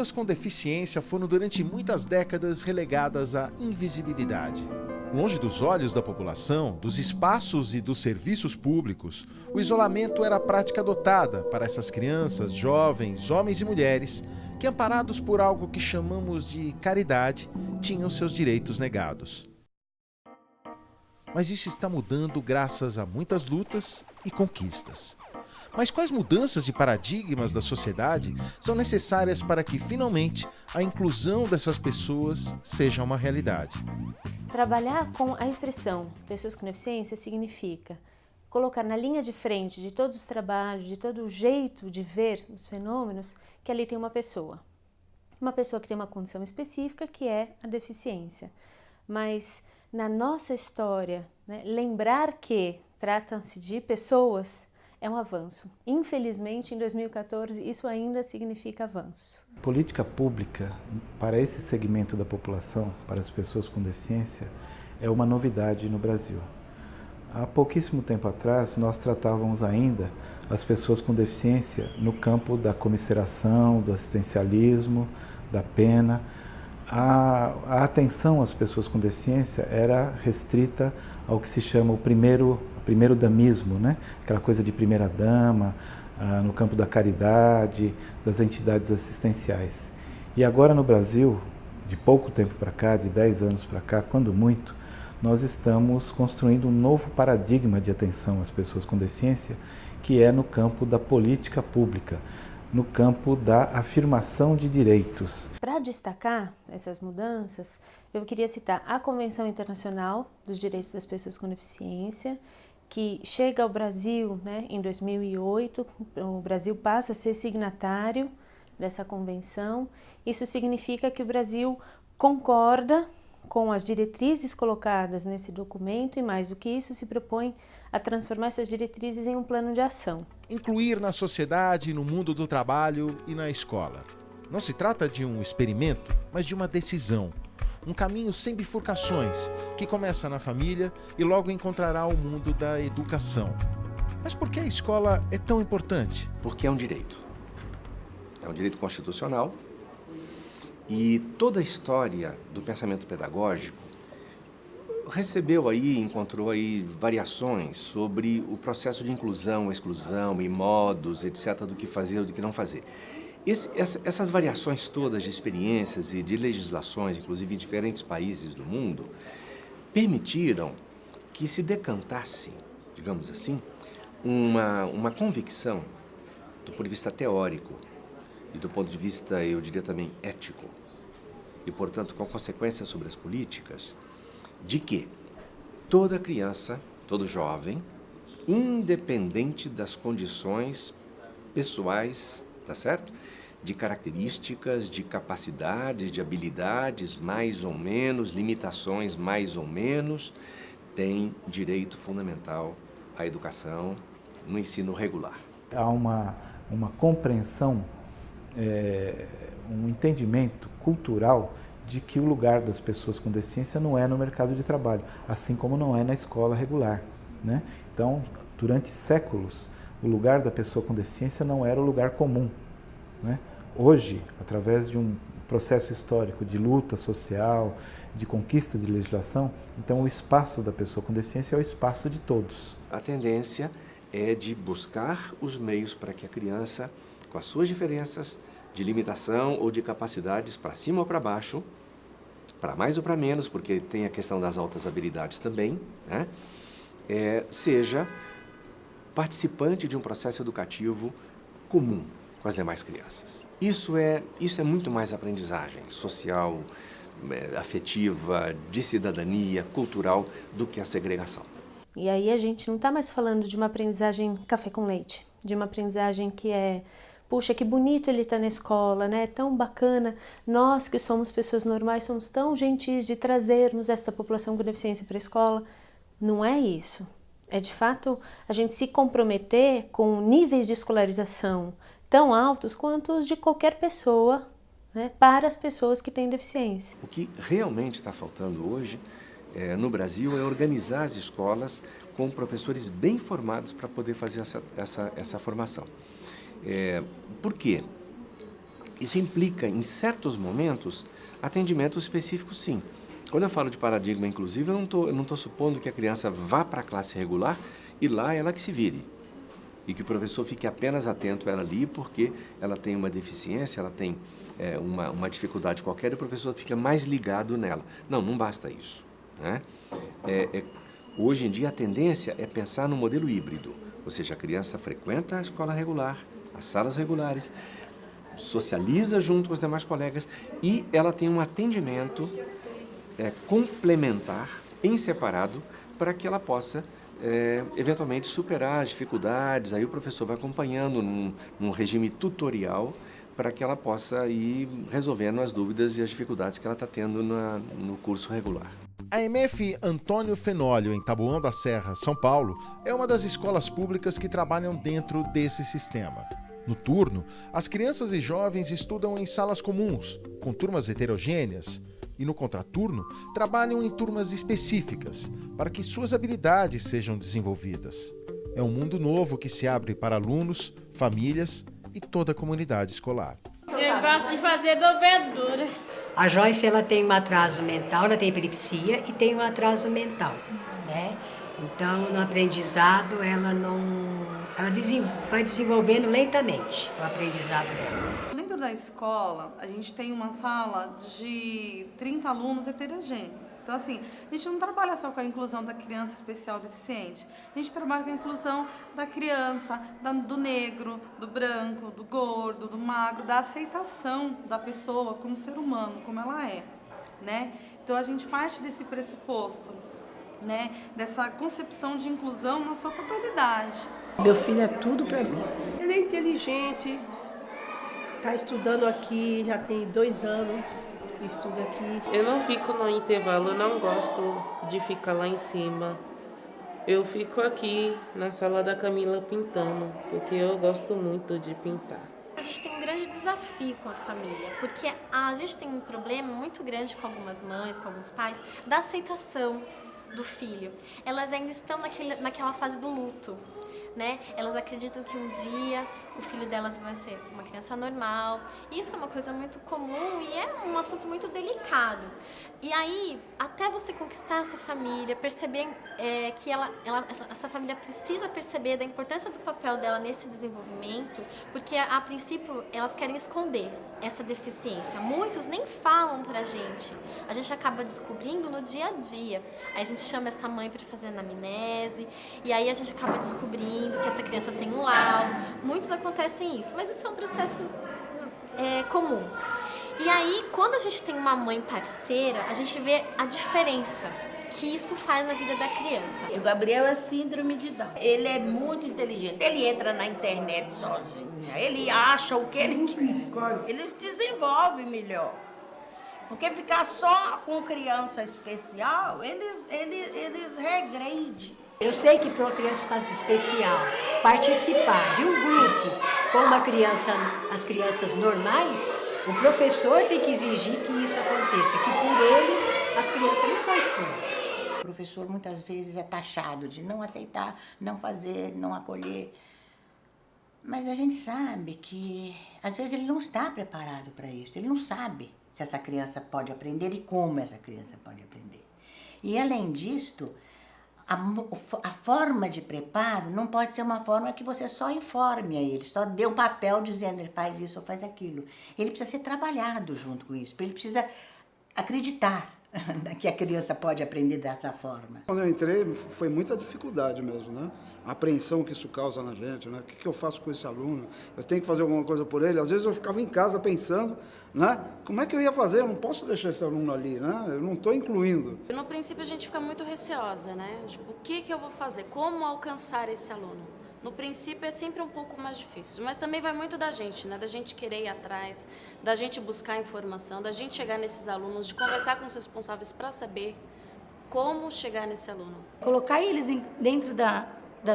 Pessoas com deficiência foram durante muitas décadas relegadas à invisibilidade. Longe dos olhos da população, dos espaços e dos serviços públicos, o isolamento era a prática adotada para essas crianças, jovens, homens e mulheres que, amparados por algo que chamamos de caridade, tinham seus direitos negados. Mas isso está mudando graças a muitas lutas e conquistas. Mas quais mudanças de paradigmas da sociedade são necessárias para que, finalmente, a inclusão dessas pessoas seja uma realidade? Trabalhar com a expressão pessoas com deficiência significa colocar na linha de frente de todos os trabalhos, de todo o jeito de ver os fenômenos, que ali tem uma pessoa. Uma pessoa que tem uma condição específica, que é a deficiência. Mas na nossa história, né, lembrar que tratam-se de pessoas é um avanço. Infelizmente, em 2014, isso ainda significa avanço. Política pública para esse segmento da população, para as pessoas com deficiência, é uma novidade no Brasil. Há pouquíssimo tempo atrás, nós tratávamos ainda as pessoas com deficiência no campo da comiseração, do assistencialismo, da pena. A atenção às pessoas com deficiência era restrita ao que se chama o primeiro damismo, né? Aquela coisa de primeira dama, no campo da caridade, das entidades assistenciais. E agora no Brasil, de pouco tempo para cá, de 10 anos para cá, quando muito, nós estamos construindo um novo paradigma de atenção às pessoas com deficiência, que é no campo da política pública, no campo da afirmação de direitos. Para destacar essas mudanças, eu queria citar a Convenção Internacional dos Direitos das Pessoas com Deficiência, que chega ao Brasil, né, em 2008, o Brasil passa a ser signatário dessa convenção. Isso significa que o Brasil concorda com as diretrizes colocadas nesse documento e, mais do que isso, se propõe a transformar essas diretrizes em um plano de ação. Incluir na sociedade, no mundo do trabalho e na escola. Não se trata de um experimento, mas de uma decisão. Um caminho sem bifurcações, que começa na família e logo encontrará o mundo da educação. Mas por que a escola é tão importante? Porque é um direito. É um direito constitucional e toda a história do pensamento pedagógico encontrou aí variações sobre o processo de inclusão, exclusão e modos, etc., do que fazer ou do que não fazer. Essas variações todas de experiências e de legislações, inclusive em diferentes países do mundo, permitiram que se decantasse, digamos assim, uma convicção do ponto de vista teórico e do ponto de vista, eu diria também, ético, e, portanto, com consequências sobre as políticas, de que toda criança, todo jovem, independente das condições pessoais, tá certo? De características, de capacidades, de habilidades, mais ou menos, limitações mais ou menos, tem direito fundamental à educação no ensino regular. Há uma compreensão, um entendimento cultural de que o lugar das pessoas com deficiência não é no mercado de trabalho, assim como não é na escola regular, né? Então, durante séculos, o lugar da pessoa com deficiência não era o lugar comum, né? Hoje, através de um processo histórico de luta social, de conquista de legislação, então o espaço da pessoa com deficiência é o espaço de todos. A tendência é de buscar os meios para que a criança, com as suas diferenças de limitação ou de capacidades para cima ou para baixo, para mais ou para menos, porque tem a questão das altas habilidades também, né? Seja participante de um processo educativo comum com as demais crianças. Isso é muito mais aprendizagem social, afetiva, de cidadania, cultural, do que a segregação. E aí a gente não está mais falando de uma aprendizagem café com leite, de uma aprendizagem que é, puxa, que bonito ele está na escola, né? Tão bacana. Nós que somos pessoas normais somos tão gentis de trazermos esta população com deficiência para a escola. Não é isso. É de fato a gente se comprometer com níveis de escolarização tão altos quanto os de qualquer pessoa, né, para as pessoas que têm deficiência. O que realmente está faltando hoje no Brasil é organizar as escolas com professores bem formados para poder fazer essa formação. Por quê? Isso implica, em certos momentos, atendimento específico, sim. Quando eu falo de paradigma inclusivo, eu não estou supondo que a criança vá para a classe regular e lá ela que se vire. E que o professor fique apenas atento a ela ali porque ela tem uma deficiência, ela tem uma dificuldade qualquer e o professor fica mais ligado nela. Não, não basta isso, né? Hoje em dia a tendência é pensar no modelo híbrido, ou seja, a criança frequenta a escola regular, as salas regulares, socializa junto com os demais colegas e ela tem um atendimento complementar, em separado, para que ela possa eventualmente superar as dificuldades. Aí o professor vai acompanhando num regime tutorial para que ela possa ir resolvendo as dúvidas e as dificuldades que ela está tendo no curso regular. A EMF Antônio Fenólio, em Taboão da Serra, São Paulo, é uma das escolas públicas que trabalham dentro desse sistema. No turno, as crianças e jovens estudam em salas comuns, com turmas heterogêneas, e no contraturno, trabalham em turmas específicas, para que suas habilidades sejam desenvolvidas. É um mundo novo que se abre para alunos, famílias e toda a comunidade escolar. Eu gosto de fazer dobradura. A Joyce, ela tem um atraso mental, ela tem epilepsia e tem um atraso mental, né? Então, no aprendizado, ela vai desenvolvendo lentamente o aprendizado dela. Dentro da escola, a gente tem uma sala de 30 alunos heterogêneos. Então, assim, a gente não trabalha só com a inclusão da criança especial deficiente. A gente trabalha com a inclusão da criança, do negro, do branco, do gordo, do magro, da aceitação da pessoa como ser humano, como ela é, né? Então, a gente parte desse pressuposto, né? Dessa concepção de inclusão na sua totalidade. Meu filho é tudo para mim. Ele é inteligente, está estudando aqui, já tem 2 anos, estuda aqui. Eu não fico no intervalo, eu não gosto de ficar lá em cima. Eu fico aqui na sala da Camila pintando, porque eu gosto muito de pintar. A gente tem um grande desafio com a família, porque a gente tem um problema muito grande com algumas mães, com alguns pais, da aceitação do filho. Elas ainda estão naquela fase do luto, né? Elas acreditam que um dia o filho delas vai ser uma criança normal. Isso é uma coisa muito comum e é um assunto muito delicado. E aí, até você conquistar essa família, perceber que essa família precisa perceber da importância do papel dela nesse desenvolvimento, porque a princípio elas querem esconder essa deficiência. Muitos nem falam pra gente. A gente acaba descobrindo no dia a dia. Aí a gente chama essa mãe para fazer anamnese e aí a gente acaba descobrindo que essa criança tem um laudo. Muitos acontecem isso, mas isso é um processo comum. E aí, quando a gente tem uma mãe parceira, a gente vê a diferença que isso faz na vida da criança. O Gabriel é síndrome de Down. Ele é muito inteligente. Ele entra na internet sozinho. Ele acha o que ele quer. Ele se desenvolve melhor. Porque ficar só com criança especial, eles regredem. Eu sei que para uma criança especial participar de um grupo com as crianças normais, o professor tem que exigir que isso aconteça, que por eles as crianças não são escolhidas. O professor muitas vezes é taxado de não aceitar, não fazer, não acolher. Mas a gente sabe que às vezes ele não está preparado para isso, ele não sabe se essa criança pode aprender e como essa criança pode aprender. E além disto, a forma de preparo não pode ser uma forma que você só informe a ele, só dê um papel dizendo ele faz isso ou faz aquilo. Ele precisa ser trabalhado junto com isso, ele precisa acreditar que a criança pode aprender dessa forma. Quando eu entrei, foi muita dificuldade mesmo, né? A apreensão que isso causa na gente, né? O que eu faço com esse aluno? Eu tenho que fazer alguma coisa por ele? Às vezes eu ficava em casa pensando, né? Como é que eu ia fazer? Eu não posso deixar esse aluno ali, né? Eu não estou incluindo. No princípio a gente fica muito receosa, né? Tipo, o que eu vou fazer? Como alcançar esse aluno? No princípio é sempre um pouco mais difícil, mas também vai muito da gente, né? Da gente querer ir atrás, da gente buscar informação, da gente chegar nesses alunos, de conversar com os responsáveis para saber como chegar nesse aluno. Colocar eles dentro da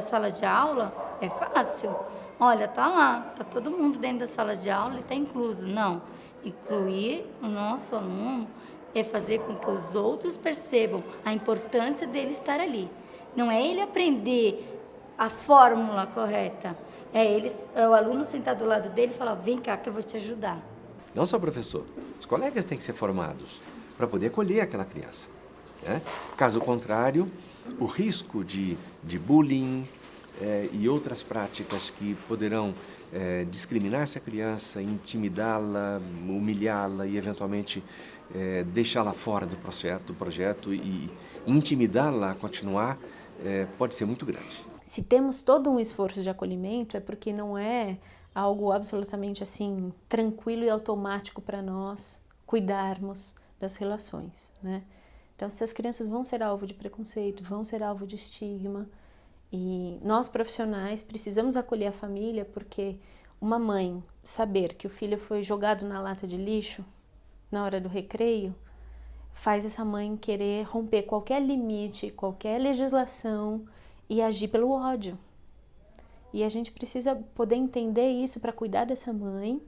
sala de aula é fácil. Olha, tá lá, tá todo mundo dentro da sala de aula e tá incluso. Não, incluir o nosso aluno é fazer com que os outros percebam a importância dele estar ali. Não é ele aprender a fórmula correta. É o aluno sentar do lado dele e falar, vem cá que eu vou te ajudar. Não só o professor. Os colegas têm que ser formados para poder acolher aquela criança, né? Caso contrário, o risco de bullying e outras práticas que poderão discriminar essa criança, intimidá-la, humilhá-la e, eventualmente, deixá-la fora do projeto e intimidá-la a continuar, pode ser muito grande. Se temos todo um esforço de acolhimento, é porque não é algo absolutamente assim tranquilo e automático para nós cuidarmos das relações, né? Então, essas crianças vão ser alvo de preconceito, vão ser alvo de estigma, e nós profissionais precisamos acolher a família, porque uma mãe saber que o filho foi jogado na lata de lixo na hora do recreio faz essa mãe querer romper qualquer limite, qualquer legislação e agir pelo ódio. E a gente precisa poder entender isso para cuidar dessa mãe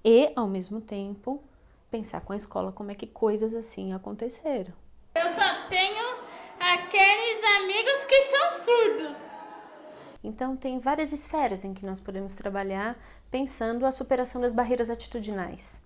e, ao mesmo tempo, pensar com a escola como é que coisas assim aconteceram. Eu só tenho aqueles amigos que são surdos. Então, tem várias esferas em que nós podemos trabalhar pensando a superação das barreiras atitudinais.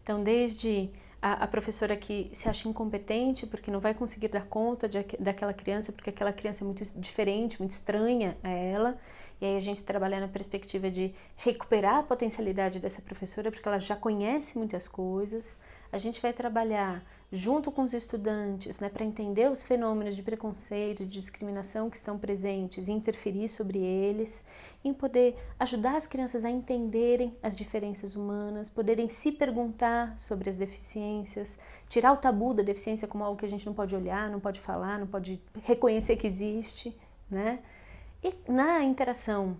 Então, desde a professora que se acha incompetente porque não vai conseguir dar conta daquela criança, porque aquela criança é muito diferente, muito estranha a ela, e aí a gente trabalhar na perspectiva de recuperar a potencialidade dessa professora, porque ela já conhece muitas coisas. A gente vai trabalhar junto com os estudantes, né, para entender os fenômenos de preconceito, de discriminação que estão presentes e interferir sobre eles, em poder ajudar as crianças a entenderem as diferenças humanas, poderem se perguntar sobre as deficiências, tirar o tabu da deficiência como algo que a gente não pode olhar, não pode falar, não pode reconhecer que existe, né? E na interação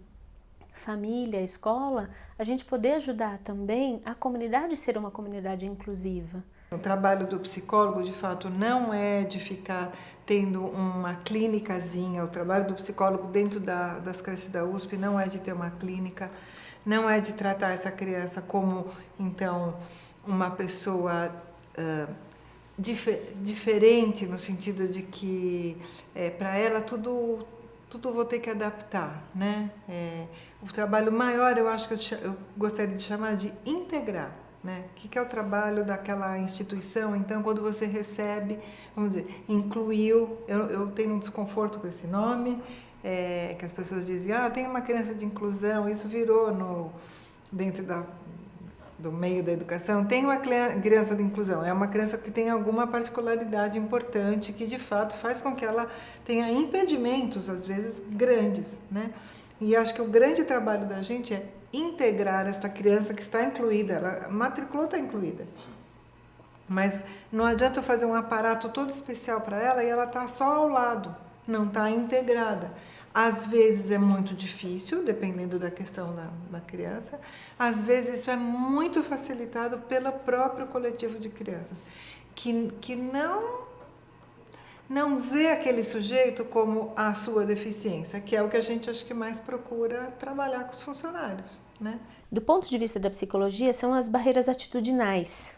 família-escola, a gente poder ajudar também a comunidade a ser uma comunidade inclusiva. O trabalho do psicólogo, de fato, não é de ficar tendo uma clínicazinha. O trabalho do psicólogo dentro das creches da USP não é de ter uma clínica, não é de tratar essa criança como, então, uma pessoa diferente, no sentido de que, para ela, tudo vou ter que adaptar, né? O trabalho maior, eu acho que eu gostaria de chamar de integrar, né? O que é o trabalho daquela instituição? Então, quando você recebe, vamos dizer, incluiu, eu tenho um desconforto com esse nome, que as pessoas dizem, tem uma criança de inclusão, isso virou dentro do meio da educação, tem uma criança de inclusão, é uma criança que tem alguma particularidade importante, que de fato faz com que ela tenha impedimentos, às vezes, grandes, né? E acho que o grande trabalho da gente é integrar essa criança que está incluída, ela matriculou, está incluída. Mas não adianta eu fazer um aparato todo especial para ela e ela está só ao lado, não está integrada. Às vezes é muito difícil, dependendo da questão da criança. Às vezes isso é muito facilitado pelo próprio coletivo de crianças, que não vê aquele sujeito como a sua deficiência, que é o que a gente acho que mais procura trabalhar com os funcionários, né? Do ponto de vista da psicologia, são as barreiras atitudinais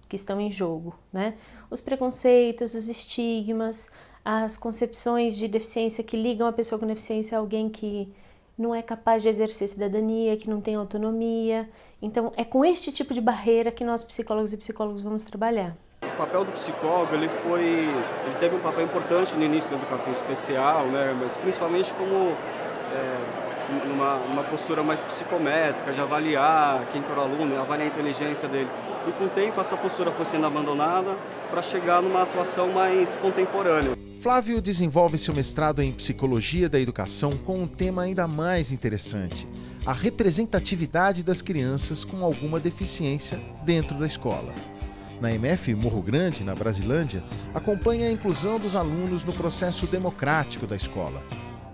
que estão em jogo, né? Os preconceitos, os estigmas, as concepções de deficiência que ligam a pessoa com deficiência a alguém que não é capaz de exercer cidadania, que não tem autonomia. Então, é com este tipo de barreira que nós, psicólogos e psicólogos, vamos trabalhar. O papel do psicólogo, ele teve um papel importante no início da educação especial, né? Mas principalmente como numa postura mais psicométrica, de avaliar quem que era o aluno, avaliar a inteligência dele. E com o tempo essa postura foi sendo abandonada para chegar numa atuação mais contemporânea. Flávio desenvolve seu mestrado em Psicologia da Educação com um tema ainda mais interessante: a representatividade das crianças com alguma deficiência dentro da escola. Na MF Morro Grande, na Brasilândia, acompanha a inclusão dos alunos no processo democrático da escola.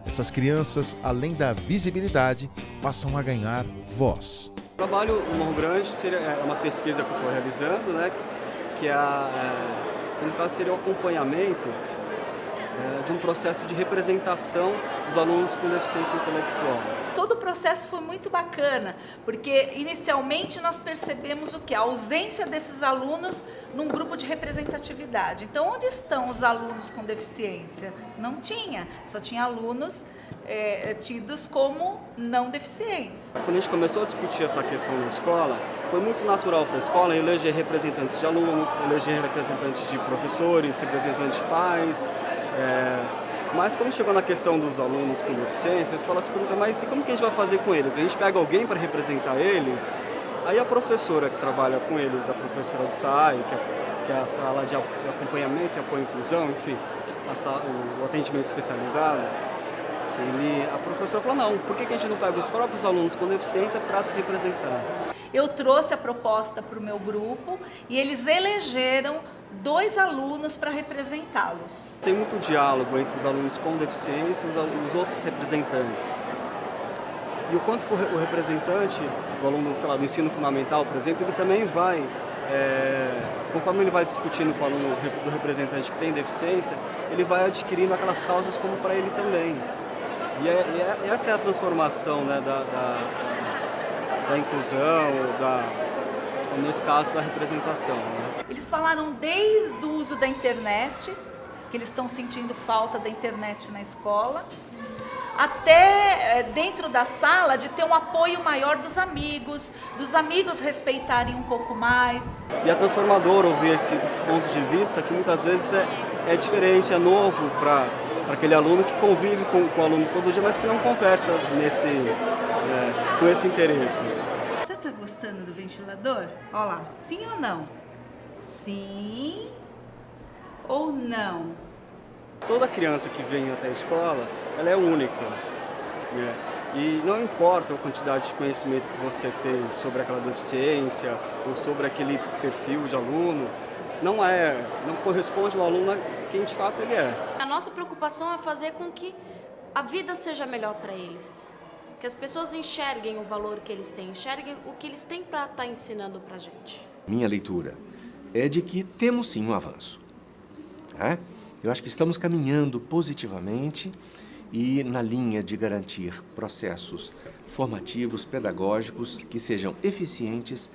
Essas crianças, além da visibilidade, passam a ganhar voz. O trabalho no Morro Grande é uma pesquisa que eu estou realizando, né, que no caso seria o acompanhamento de um processo de representação dos alunos com deficiência intelectual. Todo o processo foi muito bacana, porque inicialmente nós percebemos o que? A ausência desses alunos num grupo de representatividade. Então, onde estão os alunos com deficiência? Não tinha, só tinha alunos tidos como não deficientes. Quando a gente começou a discutir essa questão na escola, foi muito natural para a escola eleger representantes de alunos, eleger representantes de professores, representantes de pais. Mas quando chegou na questão dos alunos com deficiência, a escola se pergunta, mas como que a gente vai fazer com eles? A gente pega alguém para representar eles? Aí a professora que trabalha com eles, a professora do SAI, que é a sala de acompanhamento e apoio à inclusão, enfim, o atendimento especializado, a professora falou, não, por que a gente não pega os próprios alunos com deficiência para se representar? Eu trouxe a proposta para o meu grupo e eles elegeram 2 alunos para representá-los. Tem muito diálogo entre os alunos com deficiência e os outros representantes. E o quanto que o representante, o aluno, sei lá, do ensino fundamental, por exemplo, ele também vai, conforme ele vai discutindo com o aluno do representante que tem deficiência, ele vai adquirindo aquelas causas como para ele também. E essa é a transformação, né, da inclusão, nesse caso, da representação. Né? Eles falaram desde o uso da internet, que eles estão sentindo falta da internet na escola, até dentro da sala de ter um apoio maior dos amigos respeitarem um pouco mais. E é transformador ouvir esse ponto de vista, que muitas vezes é diferente, é novo para aquele aluno que convive com o aluno todo dia, mas que não conversa com esses interesses. Você está gostando do ventilador? Olha lá, sim ou não? Sim ou não? Toda criança que vem até a escola, ela é única. Né? E não importa a quantidade de conhecimento que você tem sobre aquela deficiência ou sobre aquele perfil de aluno, não corresponde ao aluno a quem de fato ele é. A nossa preocupação é fazer com que a vida seja melhor para eles. Que as pessoas enxerguem o valor que eles têm, enxerguem o que eles têm para estar ensinando para a gente. Minha leitura é de que temos sim um avanço. Eu acho que estamos caminhando positivamente e na linha de garantir processos formativos, pedagógicos, que sejam eficientes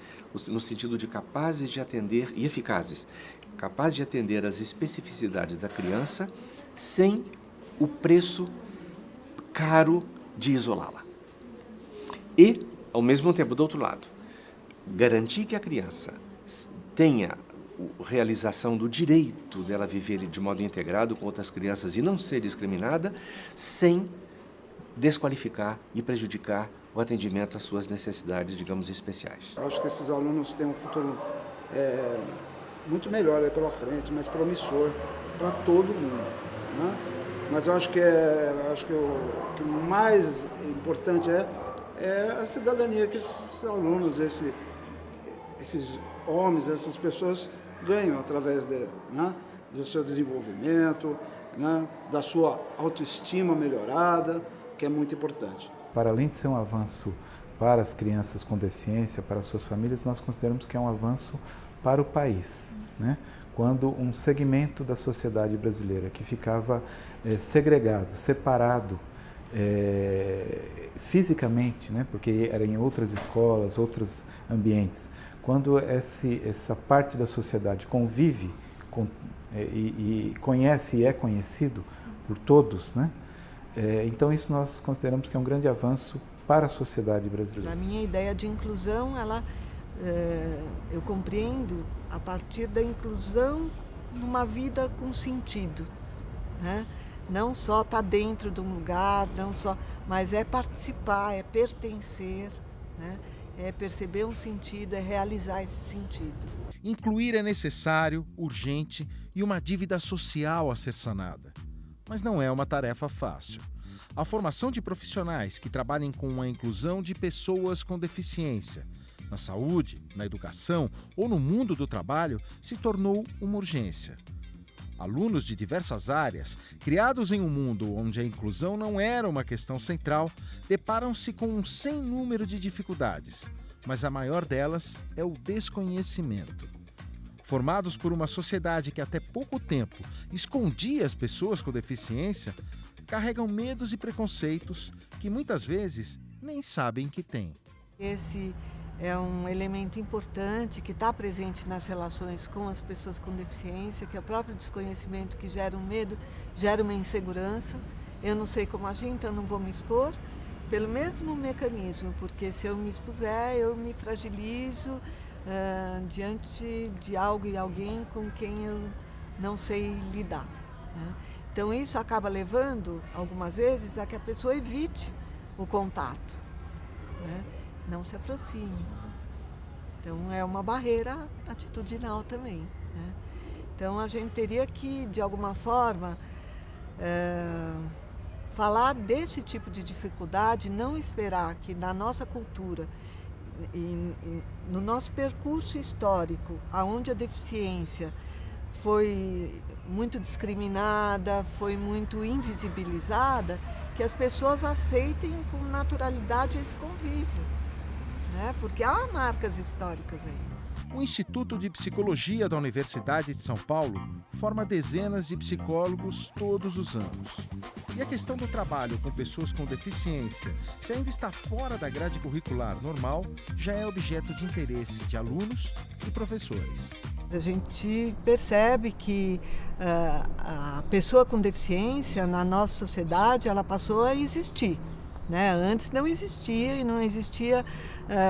no sentido de capazes de atender e eficazes, capazes de atender às especificidades da criança sem o preço caro de isolá-la. E, ao mesmo tempo, do outro lado, garantir que a criança tenha a realização do direito dela viver de modo integrado com outras crianças e não ser discriminada, sem desqualificar e prejudicar o atendimento às suas necessidades, digamos, especiais. Eu acho que esses alunos têm um futuro muito melhor pela frente, mais promissor para todo mundo, né? Mas eu acho que o que mais importante é a cidadania que esses alunos, esses homens, essas pessoas ganham através do seu desenvolvimento, né, da sua autoestima melhorada, que é muito importante. Para além de ser um avanço para as crianças com deficiência, para as suas famílias, nós consideramos que é um avanço para o país, né? Quando um segmento da sociedade brasileira que ficava segregado, separado fisicamente, né? Porque era em outras escolas, outros ambientes, quando essa parte da sociedade convive e conhece e é conhecido por todos, né? Então isso nós consideramos que é um grande avanço para a sociedade brasileira. A minha ideia de inclusão, eu compreendo a partir da inclusão numa vida com sentido, né? Não só estar dentro de um lugar, mas é participar, é pertencer, né? É perceber um sentido, é realizar esse sentido. Incluir é necessário, urgente e uma dívida social a ser sanada. Mas não é uma tarefa fácil. A formação de profissionais que trabalhem com a inclusão de pessoas com deficiência, na saúde, na educação ou no mundo do trabalho, se tornou uma urgência. Alunos de diversas áreas, criados em um mundo onde a inclusão não era uma questão central, deparam-se com um sem número de dificuldades, mas a maior delas é o desconhecimento. formados por uma sociedade que até pouco tempo escondia as pessoas com deficiência, carregam medos e preconceitos que muitas vezes nem sabem que têm. Esse é um elemento importante que está presente nas relações com as pessoas com deficiência, que é o próprio desconhecimento que gera um medo, gera uma insegurança. Eu não sei como agir, então não vou me expor. Pelo mesmo mecanismo, porque se eu me expuser, eu me fragilizo diante de algo e alguém com quem eu não sei lidar, né? Então isso acaba levando, algumas vezes, a que a pessoa evite o contato, né? Não se aproxime. Então é uma barreira atitudinal também, né? Então a gente teria que, de alguma forma, falar desse tipo de dificuldade, não esperar que na nossa cultura e no nosso percurso histórico, onde a deficiência foi muito discriminada, foi muito invisibilizada, que as pessoas aceitem com naturalidade esse convívio, né? Porque há marcas históricas aí. O Instituto de Psicologia da Universidade de São Paulo forma dezenas de psicólogos todos os anos. E a questão do trabalho com pessoas com deficiência, se ainda está fora da grade curricular normal, já é objeto de interesse de alunos e professores. A gente percebe que a pessoa com deficiência na nossa sociedade, ela passou a existir, né? Antes não existia e não existia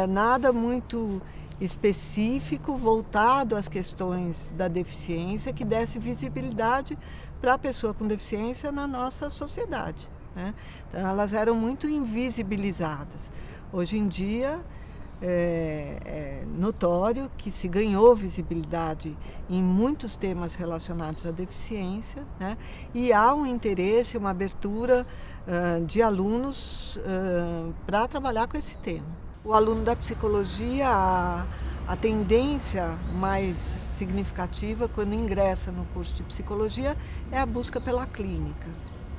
nada muito específico voltado às questões da deficiência que desse visibilidade para a pessoa com deficiência na nossa sociedade, né? Então, elas eram muito invisibilizadas. Hoje em dia é notório que se ganhou visibilidade em muitos temas relacionados à deficiência, né? E há um interesse, uma abertura de alunos para trabalhar com esse tema. O aluno da psicologia, a tendência mais significativa quando ingressa no curso de psicologia é a busca pela clínica,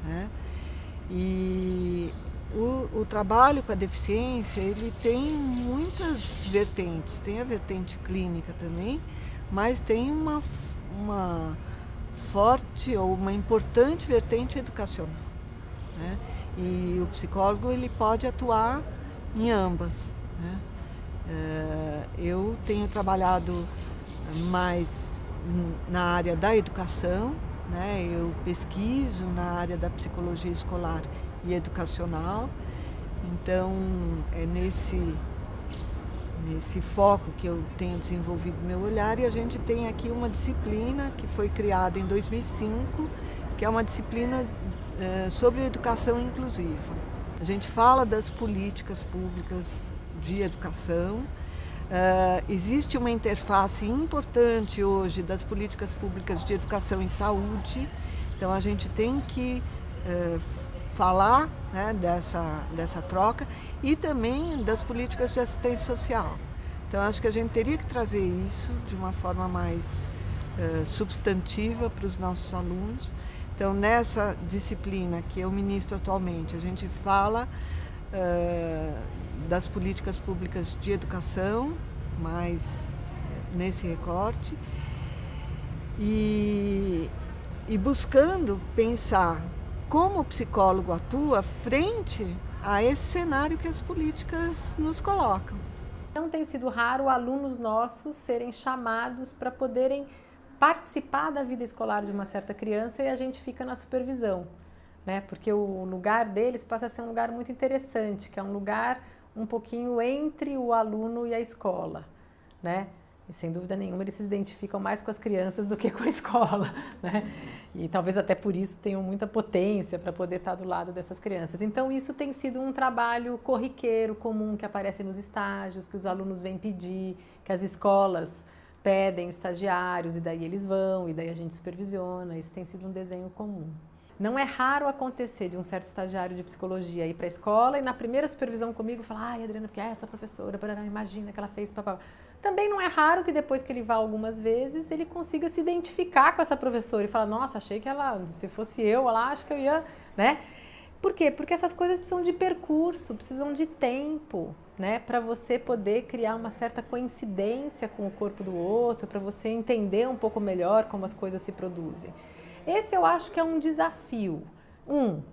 né? E o trabalho com a deficiência, ele tem muitas vertentes. Tem a vertente clínica também, mas tem uma forte ou uma importante vertente educacional, né? E o psicólogo, ele pode atuar em ambas, né? Eu tenho trabalhado mais na área da educação, né? Eu pesquiso na área da psicologia escolar e educacional, então é nesse foco que eu tenho desenvolvido meu olhar, e a gente tem aqui uma disciplina que foi criada em 2005, que é uma disciplina sobre educação inclusiva. A gente fala das políticas públicas de educação. Existe uma interface importante hoje das políticas públicas de educação e saúde. Então a gente tem que falar, né, dessa troca, e também das políticas de assistência social. Então acho que a gente teria que trazer isso de uma forma mais substantiva para os nossos alunos. Então, nessa disciplina que eu ministro atualmente, a gente fala das políticas públicas de educação, mais nesse recorte, e buscando pensar como o psicólogo atua frente a esse cenário que as políticas nos colocam. Não tem sido raro alunos nossos serem chamados para poderem participar da vida escolar de uma certa criança, e a gente fica na supervisão, né? Porque o lugar deles passa a ser um lugar muito interessante, que é um lugar um pouquinho entre o aluno e a escola, né? E sem dúvida nenhuma eles se identificam mais com as crianças do que com a escola, né? E talvez até por isso tenham muita potência para poder estar do lado dessas crianças. Então isso tem sido um trabalho corriqueiro, comum, que aparece nos estágios, que os alunos vêm pedir, que as escolas pedem estagiários, e daí eles vão, e daí a gente supervisiona. Isso tem sido um desenho comum. Não é raro acontecer de um certo estagiário de psicologia ir para a escola e na primeira supervisão comigo falar: ai, Adriana, porque essa professora, imagina que ela fez papá. Também não é raro que depois que ele vá algumas vezes, ele consiga se identificar com essa professora e falar: nossa, achei que ela, se fosse eu, ela acha que eu ia, né? Por quê? Porque essas coisas precisam de percurso, precisam de tempo. né, para você poder criar uma certa coincidência com o corpo do outro, para você entender um pouco melhor como as coisas se produzem. Esse eu acho que é um desafio,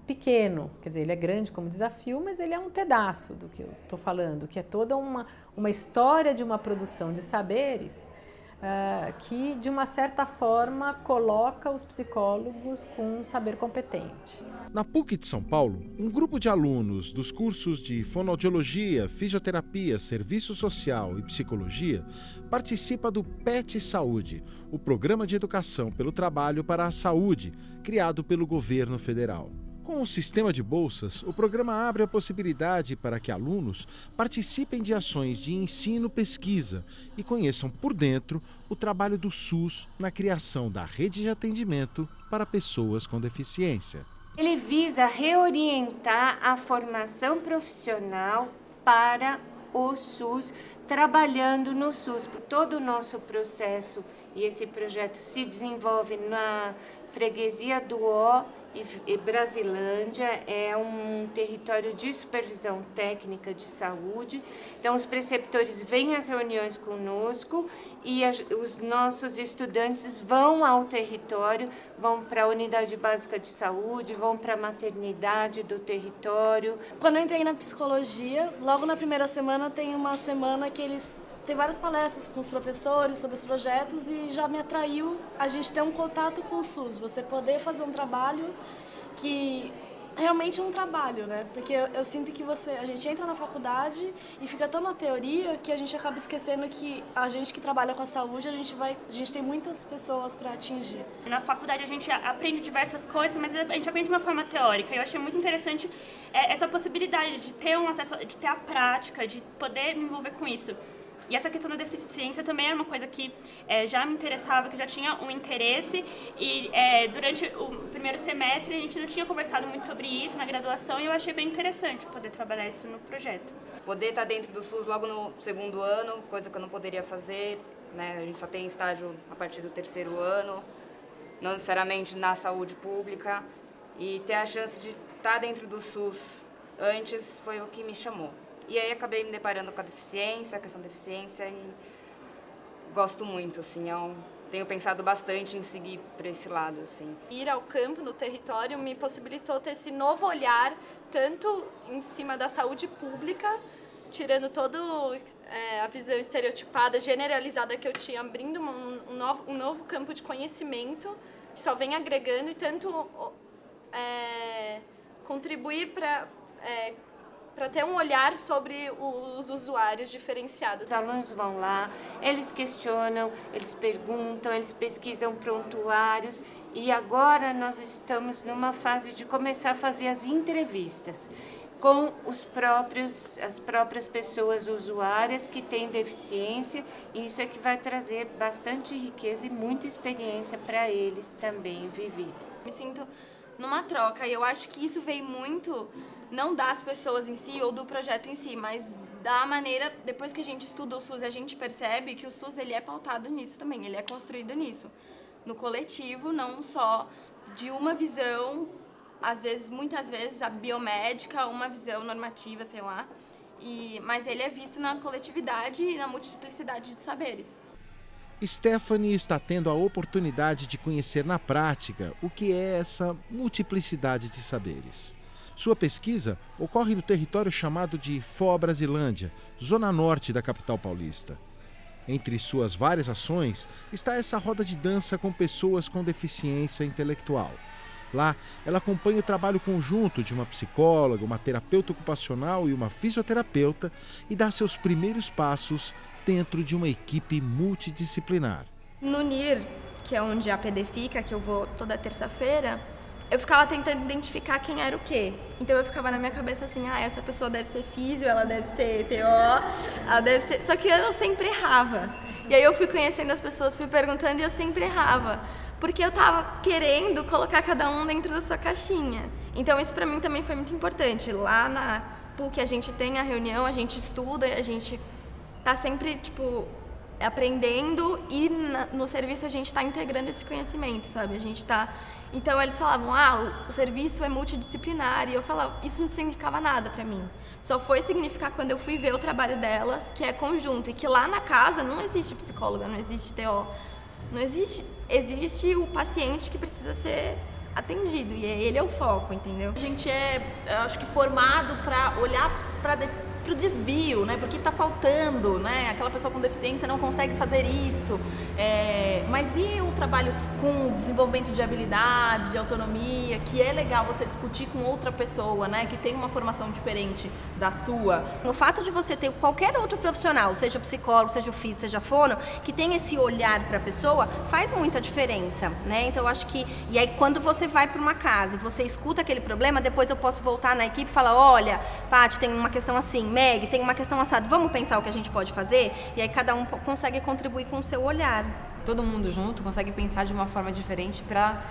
pequeno, quer dizer, ele é grande como desafio, mas ele é um pedaço do que eu estou falando, que é toda uma história de uma produção de saberes que, de uma certa forma, coloca os psicólogos com um saber competente. Na PUC de São Paulo, um grupo de alunos dos cursos de fonoaudiologia, fisioterapia, serviço social e psicologia participa do PET Saúde, o Programa de Educação pelo Trabalho para a Saúde, criado pelo governo federal. Com o sistema de bolsas, o programa abre a possibilidade para que alunos participem de ações de ensino-pesquisa e conheçam por dentro o trabalho do SUS na criação da rede de atendimento para pessoas com deficiência. Ele visa reorientar a formação profissional para o SUS, trabalhando no SUS, por todo o nosso processo. E esse projeto se desenvolve na freguesia do Ó e Brasilândia, é um território de supervisão técnica de saúde. Então, os preceptores vêm às reuniões conosco e os nossos estudantes vão ao território, vão para a unidade básica de saúde, vão para a maternidade do território. Quando eu entrei na psicologia, logo na primeira semana tem uma semana que eles tem várias palestras com os professores sobre os projetos e já me atraiu a gente ter um contato com o SUS, você poder fazer um trabalho que realmente é um trabalho, né? Porque eu sinto que a gente entra na faculdade e fica tão na teoria que a gente acaba esquecendo que a gente que trabalha com a saúde, a gente tem muitas pessoas para atingir. Na faculdade a gente aprende diversas coisas, mas a gente aprende de uma forma teórica. Eu achei muito interessante essa possibilidade de ter um acesso, de ter a prática, de poder me envolver com isso. E essa questão da deficiência também era uma coisa que já me interessava, que já tinha um interesse. E durante o primeiro semestre a gente não tinha conversado muito sobre isso na graduação e eu achei bem interessante poder trabalhar isso no projeto. Poder estar dentro do SUS logo no segundo ano, coisa que eu não poderia fazer, né? A gente só tem estágio a partir do terceiro ano, não necessariamente na saúde pública. E ter a chance de estar dentro do SUS antes foi o que me chamou. E aí acabei me deparando com a deficiência, a questão da deficiência e gosto muito, assim, tenho pensado bastante em seguir por esse lado, assim. Ir ao campo, no território, me possibilitou ter esse novo olhar, tanto em cima da saúde pública, tirando toda a visão estereotipada, generalizada que eu tinha, abrindo um novo campo de conhecimento, que só vem agregando e tanto contribuir para ter um olhar sobre os usuários diferenciados. Os alunos vão lá, eles questionam, eles perguntam, eles pesquisam prontuários e agora nós estamos numa fase de começar a fazer as entrevistas com as próprias pessoas usuárias que têm deficiência, e isso é que vai trazer bastante riqueza e muita experiência para eles também vivida. Me sinto numa troca e eu acho que isso veio muito não das pessoas em si ou do projeto em si, mas da maneira, depois que a gente estuda o SUS, a gente percebe que o SUS ele é pautado nisso também, ele é construído nisso, no coletivo, não só de uma visão, muitas vezes a biomédica, uma visão normativa, sei lá, mas ele é visto na coletividade e na multiplicidade de saberes. Stephanie está tendo a oportunidade de conhecer na prática o que é essa multiplicidade de saberes. Sua pesquisa ocorre no território chamado de Foz Brasilândia, zona norte da capital paulista. Entre suas várias ações está essa roda de dança com pessoas com deficiência intelectual. Lá, ela acompanha o trabalho conjunto de uma psicóloga, uma terapeuta ocupacional e uma fisioterapeuta e dá seus primeiros passos dentro de uma equipe multidisciplinar. No NIR, que é onde a PD fica, que eu vou toda terça-feira, eu ficava tentando identificar quem era o quê. Então eu ficava na minha cabeça assim, essa pessoa deve ser físio, ela deve ser TO, ela deve ser... Só que eu sempre errava. E aí eu fui conhecendo as pessoas, fui perguntando e eu sempre errava. Porque eu tava querendo colocar cada um dentro da sua caixinha. Então isso pra mim também foi muito importante. Lá na PUC a gente tem a reunião, a gente estuda, a gente tá sempre, aprendendo e no serviço a gente está integrando esse conhecimento, sabe? A gente está... Então eles falavam, o serviço é multidisciplinar, e eu falava, isso não significava nada para mim. Só foi significar quando eu fui ver o trabalho delas, que é conjunto, e que lá na casa não existe psicóloga, não existe TO, não existe, existe o paciente que precisa ser atendido, e ele é o foco, entendeu? A gente acho que formado para olhar para o desvio, né? Porque está faltando, né? Aquela pessoa com deficiência não consegue fazer isso. Mas e o trabalho com desenvolvimento de habilidades, de autonomia, que é legal você discutir com outra pessoa, né? Que tem uma formação diferente da sua. O fato de você ter qualquer outro profissional, seja o psicólogo, seja o físico, seja fono, que tem esse olhar para a pessoa, faz muita diferença, né? Então eu acho que... E aí quando você vai para uma casa e você escuta aquele problema, depois eu posso voltar na equipe e falar, olha, Paty, tem uma questão assim, Meg, tem uma questão assada, vamos pensar o que a gente pode fazer? E aí cada um consegue contribuir com o seu olhar. Todo mundo junto consegue pensar de uma forma diferente para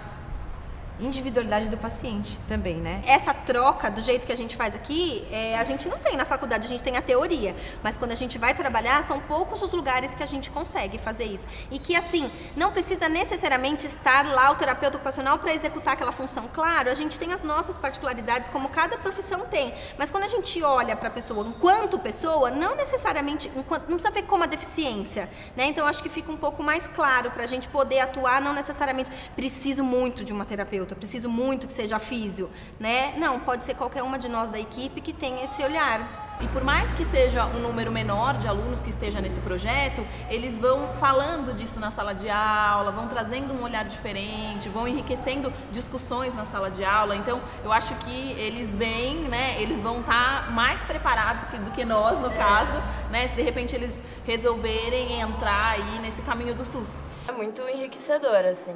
individualidade do paciente também, né? Essa troca, do jeito que a gente faz aqui, a gente não tem na faculdade, a gente tem a teoria. Mas quando a gente vai trabalhar, são poucos os lugares que a gente consegue fazer isso. E que, assim, não precisa necessariamente estar lá o terapeuta ocupacional para executar aquela função. Claro, a gente tem as nossas particularidades, como cada profissão tem. Mas quando a gente olha para a pessoa enquanto pessoa, não necessariamente, não precisa ver como a deficiência, né? Então, acho que fica um pouco mais claro para a gente poder atuar, não necessariamente preciso muito de uma terapeuta, eu preciso muito que seja físio, né? Não, pode ser qualquer uma de nós da equipe que tenha esse olhar. E por mais que seja um número menor de alunos que esteja nesse projeto, eles vão falando disso na sala de aula, vão trazendo um olhar diferente, vão enriquecendo discussões na sala de aula. Então, eu acho que eles vêm, né? Eles vão estar mais preparados do que nós, no caso, né? Se de repente eles resolverem entrar aí nesse caminho do SUS. É muito enriquecedor, assim.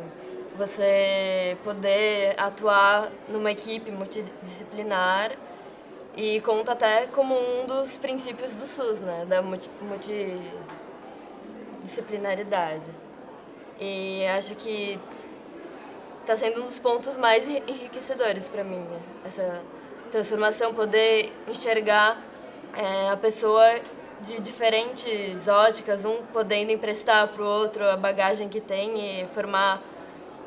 Você poder atuar numa equipe multidisciplinar e conta até como um dos princípios do SUS, né? Da multidisciplinaridade. E acho que está sendo um dos pontos mais enriquecedores para mim, né? Essa transformação, poder enxergar a pessoa de diferentes óticas, um podendo emprestar para o outro a bagagem que tem e formar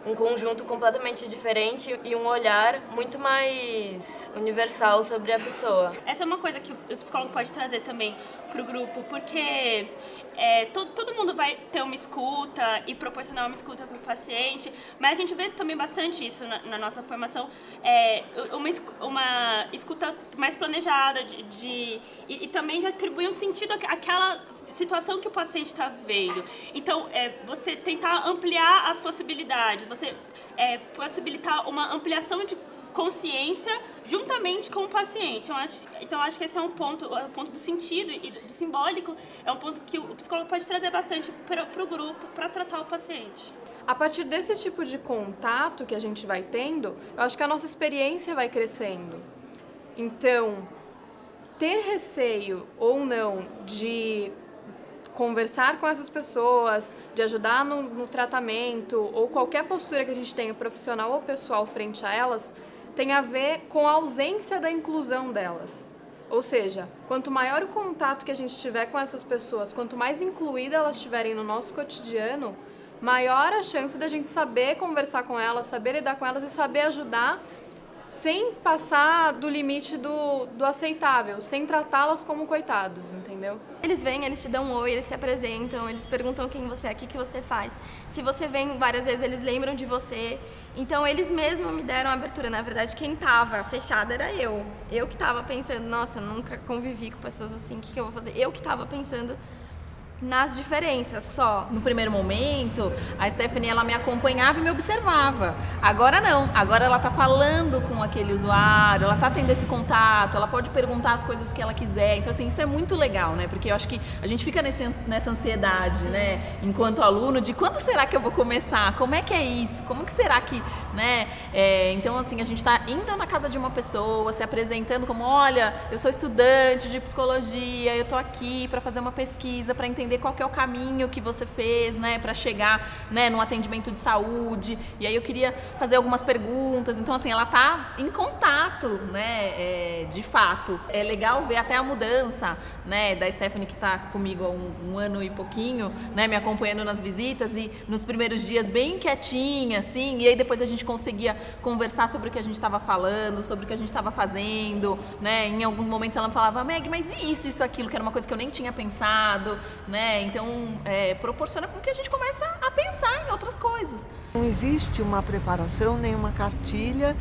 um conjunto completamente diferente e um olhar muito mais universal sobre a pessoa. Essa é uma coisa que o psicólogo pode trazer também para o grupo, porque todo mundo vai ter uma escuta e proporcionar uma escuta para o paciente, mas a gente vê também bastante isso na nossa formação, uma escuta mais planejada e também de atribuir um sentido àquela situação que o paciente está vivendo. Então, você tentar ampliar as possibilidades, você possibilitar uma ampliação de consciência juntamente com o paciente. Então, acho que esse é o ponto do sentido e do simbólico, é um ponto que o psicólogo pode trazer bastante para o grupo, para tratar o paciente. A partir desse tipo de contato que a gente vai tendo, eu acho que a nossa experiência vai crescendo. Então, ter receio ou não de conversar com essas pessoas, de ajudar no tratamento ou qualquer postura que a gente tenha, profissional ou pessoal, frente a elas, tem a ver com a ausência da inclusão delas. Ou seja, quanto maior o contato que a gente tiver com essas pessoas, quanto mais incluídas elas estiverem no nosso cotidiano, maior a chance da gente saber conversar com elas, saber lidar com elas e saber ajudar sem passar do limite do aceitável, sem tratá-las como coitados, entendeu? Eles vêm, eles te dão um oi, eles se apresentam, eles perguntam quem você é, o que você faz. Se você vem várias vezes, eles lembram de você. Então, eles mesmos me deram a abertura. Na verdade, quem estava fechada era eu. Eu que estava pensando, nossa, eu nunca convivi com pessoas assim, o que eu vou fazer? Eu que estava pensando nas diferenças só. No primeiro momento, a Stephanie, ela me acompanhava e me observava. Agora não, agora ela tá falando com aquele usuário, ela tá tendo esse contato, ela pode perguntar as coisas que ela quiser. Então, assim, isso é muito legal, né? Porque eu acho que a gente fica nessa ansiedade, né? Enquanto aluno, de quando será que eu vou começar? Como é que é isso? Como que será que, né? Então, assim, a gente tá indo na casa de uma pessoa, se apresentando como, olha, eu sou estudante de psicologia, eu tô aqui para fazer uma pesquisa, para entender entender qual que é o caminho que você fez, né, para chegar, né, no atendimento de saúde. E aí eu queria fazer algumas perguntas. Então, assim, ela tá em contato, né, de fato. É legal ver até a mudança, né, da Stephanie, que está comigo há um ano e pouquinho, né, me acompanhando nas visitas, e nos primeiros dias bem quietinha, assim, e aí depois a gente conseguia conversar sobre o que a gente estava falando, sobre o que a gente estava fazendo, né, em alguns momentos ela falava, Meg, mas isso, aquilo, que era uma coisa que eu nem tinha pensado, né, então proporciona com que a gente comece a pensar em outras coisas. Não existe uma preparação, nem uma cartilha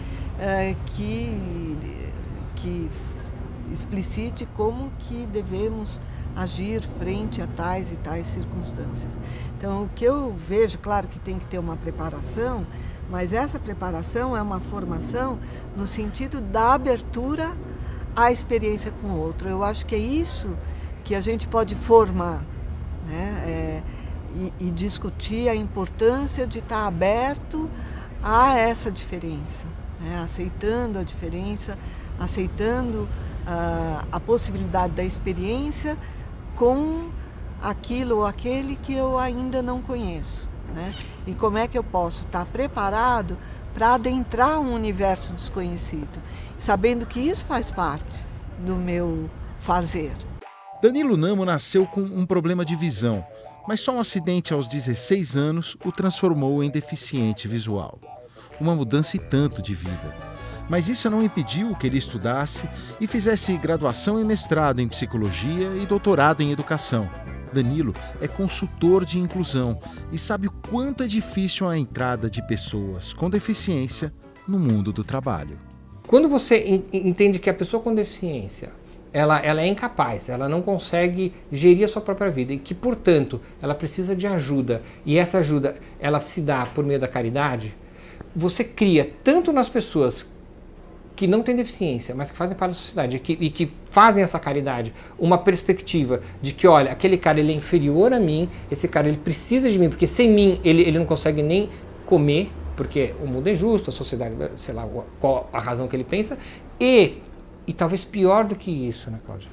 que explicite como que devemos agir frente a tais e tais circunstâncias. Então, o que eu vejo, claro que tem que ter uma preparação, mas essa preparação é uma formação no sentido da abertura à experiência com o outro. Eu acho que é isso que a gente pode formar, né? E discutir a importância de estar aberto a essa diferença, né? Aceitando a diferença, aceitando a possibilidade da experiência com aquilo ou aquele que eu ainda não conheço, né? E como é que eu posso estar preparado para adentrar um universo desconhecido, sabendo que isso faz parte do meu fazer. Danilo Namo nasceu com um problema de visão, mas só um acidente aos 16 anos o transformou em deficiente visual. Uma mudança e tanto de vida. Mas isso não impediu que ele estudasse e fizesse graduação e mestrado em psicologia e doutorado em educação. Danilo é consultor de inclusão e sabe o quanto é difícil a entrada de pessoas com deficiência no mundo do trabalho. Quando você entende que a pessoa com deficiência ela é incapaz, ela não consegue gerir a sua própria vida e que, portanto, ela precisa de ajuda, e essa ajuda ela se dá por meio da caridade, você cria tanto nas pessoas que não têm deficiência, mas que fazem parte da sociedade e que fazem essa caridade, uma perspectiva de que, olha, aquele cara ele é inferior a mim, esse cara ele precisa de mim, porque sem mim ele não consegue nem comer, porque o mundo é injusto, a sociedade, sei lá, qual a razão que ele pensa, e talvez pior do que isso, né, Cláudia?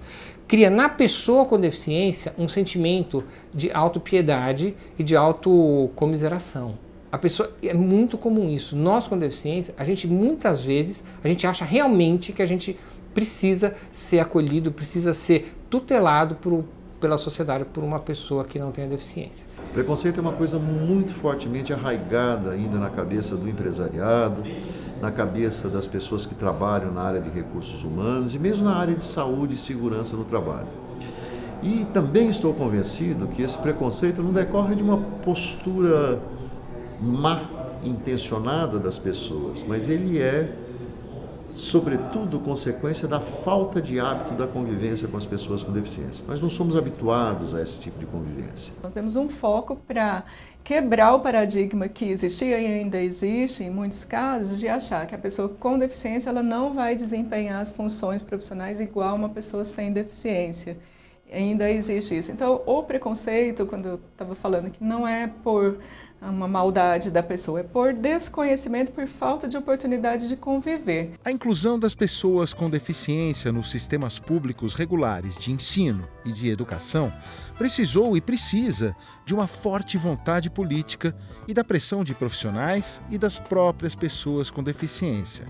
Cria na pessoa com deficiência um sentimento de autopiedade e de autocomiseração. A pessoa, é muito comum isso. Nós com deficiência, a gente muitas vezes, a gente acha realmente que a gente precisa ser acolhido, precisa ser tutelado pela sociedade por uma pessoa que não tenha deficiência. Preconceito é uma coisa muito fortemente arraigada ainda na cabeça do empresariado, na cabeça das pessoas que trabalham na área de recursos humanos e mesmo na área de saúde e segurança no trabalho. E também estou convencido que esse preconceito não decorre de uma postura má intencionada das pessoas, mas ele é, sobretudo, consequência da falta de hábito da convivência com as pessoas com deficiência. Nós não somos habituados a esse tipo de convivência. Nós temos um foco para quebrar o paradigma que existia e ainda existe, em muitos casos, de achar que a pessoa com deficiência ela não vai desempenhar as funções profissionais igual uma pessoa sem deficiência. Ainda existe isso. Então, o preconceito, quando eu estava falando que não é por uma maldade da pessoa, é por desconhecimento, por falta de oportunidade de conviver. A inclusão das pessoas com deficiência nos sistemas públicos regulares de ensino e de educação precisou e precisa de uma forte vontade política e da pressão de profissionais e das próprias pessoas com deficiência.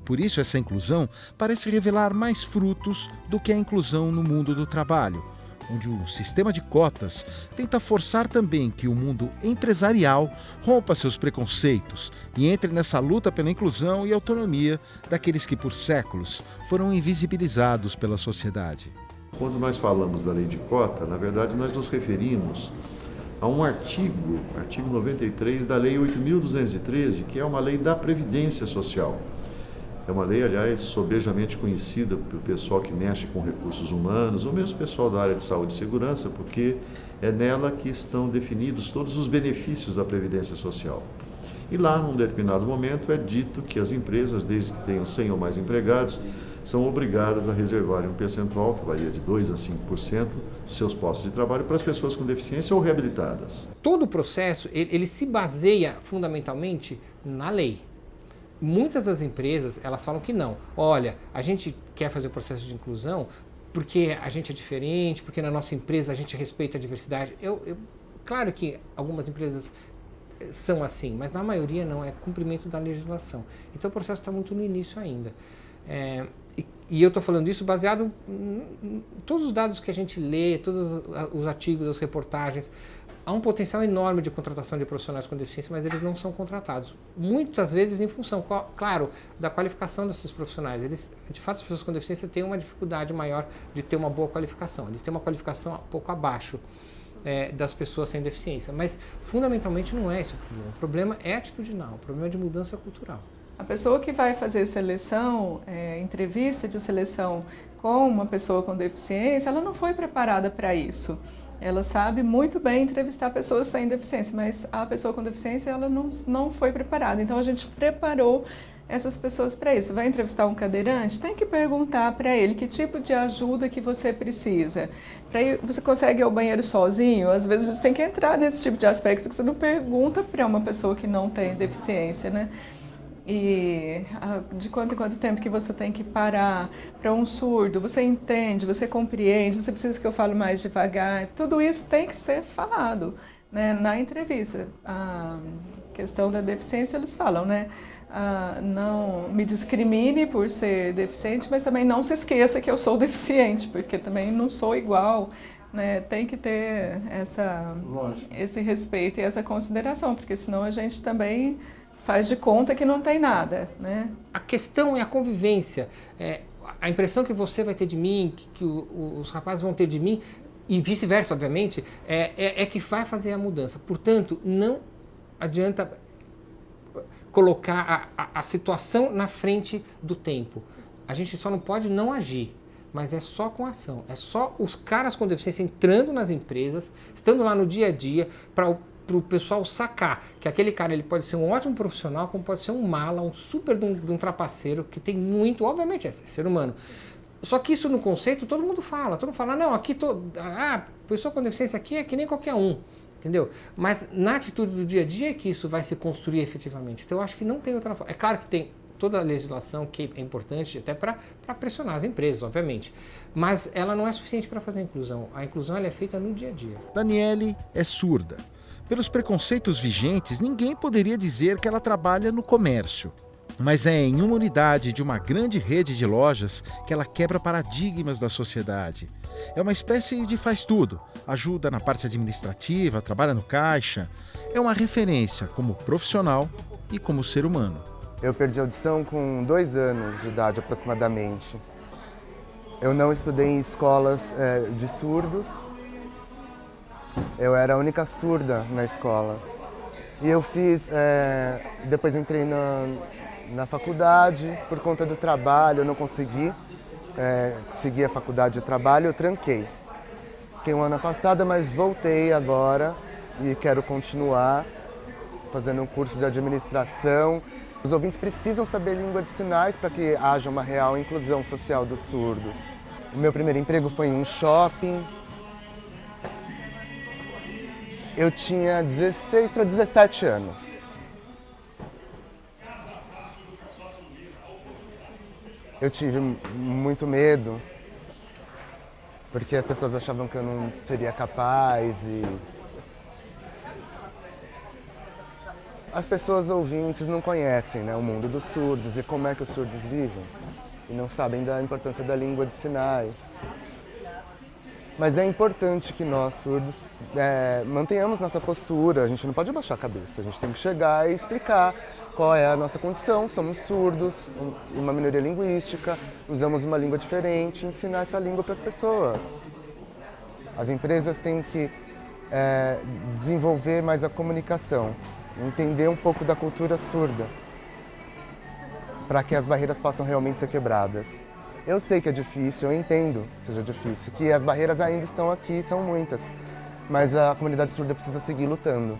Por isso, essa inclusão parece revelar mais frutos do que a inclusão no mundo do trabalho, onde o sistema de cotas tenta forçar também que o mundo empresarial rompa seus preconceitos e entre nessa luta pela inclusão e autonomia daqueles que, por séculos, foram invisibilizados pela sociedade. Quando nós falamos da lei de cota, na verdade nós nos referimos a um artigo 93 da Lei 8.213, que é uma lei da Previdência Social. É uma lei, aliás, sobejamente conhecida pelo pessoal que mexe com recursos humanos, ou mesmo pessoal da área de saúde e segurança, porque é nela que estão definidos todos os benefícios da Previdência Social. E lá, num determinado momento, é dito que as empresas, desde que tenham 100 ou mais empregados, são obrigadas a reservarem um percentual, que varia de 2% a 5%, dos seus postos de trabalho para as pessoas com deficiência ou reabilitadas. Todo o processo, ele se baseia fundamentalmente na lei. Muitas das empresas, elas falam que não. Olha, a gente quer fazer o processo de inclusão porque a gente é diferente, porque na nossa empresa a gente respeita a diversidade. Claro que algumas empresas são assim, mas na maioria não, é cumprimento da legislação. Então o processo está muito no início ainda. E eu estou falando isso baseado em todos os dados que a gente lê, todos os artigos, as reportagens. Há um potencial enorme de contratação de profissionais com deficiência, mas eles não são contratados. Muitas vezes em função, claro, da qualificação desses profissionais. De fato, as pessoas com deficiência têm uma dificuldade maior de ter uma boa qualificação. Eles têm uma qualificação um pouco abaixo das pessoas sem deficiência. Mas, fundamentalmente, não é esse o problema. O problema é atitudinal, o problema é de mudança cultural. A pessoa que vai fazer seleção, entrevista de seleção com uma pessoa com deficiência, ela não foi preparada para isso. Ela sabe muito bem entrevistar pessoas sem deficiência, mas a pessoa com deficiência ela não foi preparada. Então a gente preparou essas pessoas para isso. Vai entrevistar um cadeirante? Tem que perguntar para ele que tipo de ajuda que você precisa. Você consegue ir ao banheiro sozinho? Às vezes a gente tem que entrar nesse tipo de aspecto que você não pergunta para uma pessoa que não tem deficiência, né? E de quanto em quanto tempo que você tem que parar para um surdo, você entende, você compreende, você precisa que eu fale mais devagar, tudo isso tem que ser falado, né, na entrevista. A questão da deficiência, eles falam, né, não me discrimine por ser deficiente, mas também não se esqueça que eu sou deficiente, porque também não sou igual, né, tem que ter esse respeito e essa consideração, porque senão a gente também faz de conta que não tem nada, né? A questão é a convivência. A impressão que você vai ter de mim, que os rapazes vão ter de mim, e vice-versa, obviamente, é que vai fazer a mudança. Portanto, não adianta colocar a situação na frente do tempo. A gente só não pode não agir, mas é só com ação. É só os caras com deficiência entrando nas empresas, estando lá no dia a dia, para o pessoal sacar que aquele cara ele pode ser um ótimo profissional, como pode ser um mala, um super de um trapaceiro, que tem muito, obviamente, é ser humano. Só que isso no conceito todo mundo fala, não, aqui, pessoa com deficiência aqui é que nem qualquer um, entendeu? Mas na atitude do dia a dia é que isso vai se construir efetivamente. Então eu acho que não tem outra forma. É claro que tem toda a legislação que é importante até para pressionar as empresas, obviamente, mas ela não é suficiente para fazer a inclusão. A inclusão ela é feita no dia a dia. Daniele é surda. Pelos preconceitos vigentes, ninguém poderia dizer que ela trabalha no comércio. Mas é em uma unidade de uma grande rede de lojas que ela quebra paradigmas da sociedade. É uma espécie de faz-tudo. Ajuda na parte administrativa, trabalha no caixa. É uma referência como profissional e como ser humano. Eu perdi a audição com 2 anos de idade, aproximadamente. Eu não estudei em escolas de surdos. Eu era a única surda na escola. E eu fiz, depois entrei na faculdade, por conta do trabalho, eu não consegui seguir a faculdade de trabalho, eu tranquei. Fiquei 1 ano afastada, mas voltei agora e quero continuar fazendo um curso de administração. Os ouvintes precisam saber língua de sinais para que haja uma real inclusão social dos surdos. O meu primeiro emprego foi em um shopping. Eu tinha 16 para 17 anos. Eu tive muito medo, porque as pessoas achavam que eu não seria capaz e... As pessoas ouvintes não conhecem, né, o mundo dos surdos e como é que os surdos vivem. E não sabem da importância da língua de sinais. Mas é importante que nós, surdos, mantenhamos nossa postura. A gente não pode abaixar a cabeça. A gente tem que chegar e explicar qual é a nossa condição. Somos surdos, uma minoria linguística, usamos uma língua diferente, ensinar essa língua para as pessoas. As empresas têm que desenvolver mais a comunicação, entender um pouco da cultura surda, para que as barreiras possam realmente ser quebradas. Eu sei que é difícil, eu entendo que seja difícil, que as barreiras ainda estão aqui, são muitas, mas a comunidade surda precisa seguir lutando.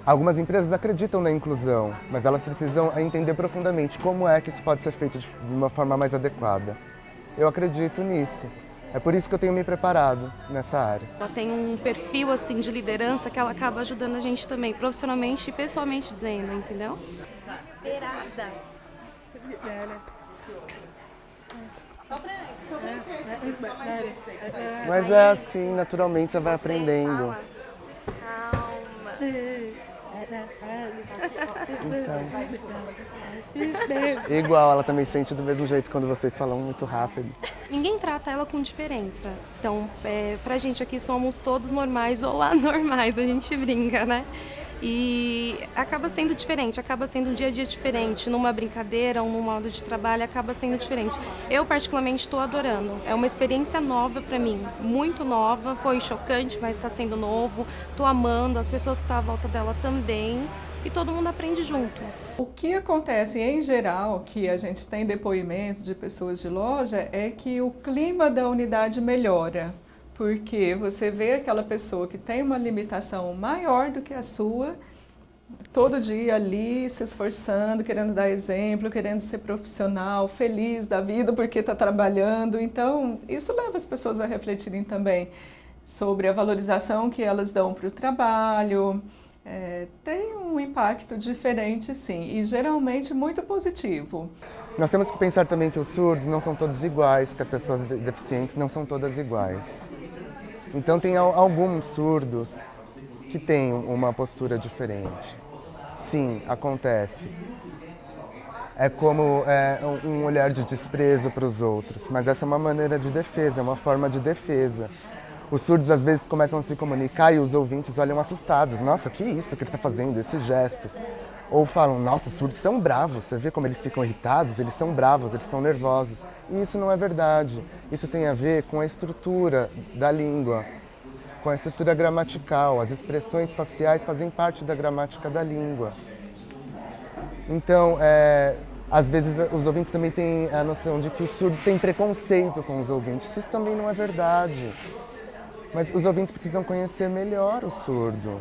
Algumas empresas acreditam na inclusão, mas elas precisam entender profundamente como é que isso pode ser feito de uma forma mais adequada. Eu acredito nisso. É por isso que eu tenho me preparado nessa área. Ela tem um perfil assim de liderança que ela acaba ajudando a gente também, profissionalmente e pessoalmente dizendo, entendeu? Desesperada. Mas é assim, naturalmente você vai aprendendo. Então, igual, ela também sente do mesmo jeito quando vocês falam muito rápido. Ninguém trata ela com diferença. Então, pra gente aqui somos todos normais ou anormais, a gente brinca, né? E acaba sendo diferente, acaba sendo um dia a dia diferente, numa brincadeira ou num modo de trabalho, acaba sendo diferente. Eu particularmente estou adorando, é uma experiência nova para mim, muito nova, foi chocante, mas está sendo novo, estou amando, as pessoas que estão à volta dela também, e todo mundo aprende junto. O que acontece em geral, que a gente tem depoimentos de pessoas de loja, é que o clima da unidade melhora. Porque você vê aquela pessoa que tem uma limitação maior do que a sua, todo dia ali se esforçando, querendo dar exemplo, querendo ser profissional, feliz da vida porque está trabalhando. Então, isso leva as pessoas a refletirem também sobre a valorização que elas dão para o trabalho. Tem um impacto diferente, sim, e geralmente muito positivo. Nós temos que pensar também que os surdos não são todos iguais, que as pessoas deficientes não são todas iguais. Então tem alguns surdos que têm uma postura diferente. Sim, acontece. É como um olhar de desprezo para os outros, mas essa é uma maneira de defesa, é uma forma de defesa. Os surdos às vezes começam a se comunicar e os ouvintes olham assustados. Nossa, que isso que ele está fazendo, esses gestos. Ou falam, nossa, os surdos são bravos. Você vê como eles ficam irritados, eles são bravos, eles são nervosos. E isso não é verdade. Isso tem a ver com a estrutura da língua, com a estrutura gramatical. As expressões faciais fazem parte da gramática da língua. Então, às vezes os ouvintes também têm a noção de que o surdo tem preconceito com os ouvintes. Isso também não é verdade. Mas os ouvintes precisam conhecer melhor o surdo.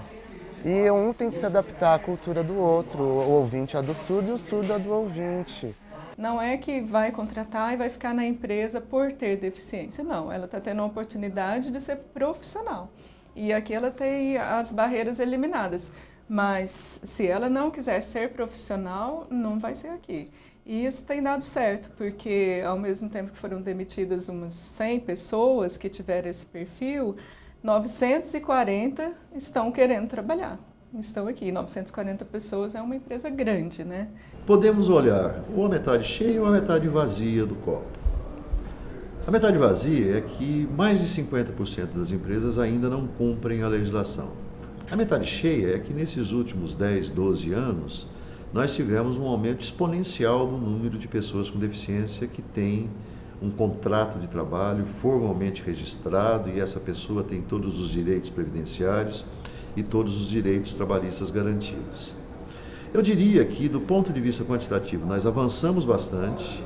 E um tem que se adaptar à cultura do outro, o ouvinte é do surdo e o surdo é do ouvinte. Não é que vai contratar e vai ficar na empresa por ter deficiência, não. Ela está tendo a oportunidade de ser profissional. E aqui ela tem as barreiras eliminadas. Mas se ela não quiser ser profissional, não vai ser aqui. E isso tem dado certo, porque ao mesmo tempo que foram demitidas umas 100 pessoas que tiveram esse perfil, 940 estão querendo trabalhar. Estão aqui. 940 pessoas é uma empresa grande, né? Podemos olhar ou a metade cheia ou a metade vazia do copo. A metade vazia é que mais de 50% das empresas ainda não cumprem a legislação. A metade cheia é que nesses últimos 10, 12 anos, nós tivemos um aumento exponencial do número de pessoas com deficiência que têm um contrato de trabalho formalmente registrado e essa pessoa tem todos os direitos previdenciários e todos os direitos trabalhistas garantidos. Eu diria que, do ponto de vista quantitativo, nós avançamos bastante,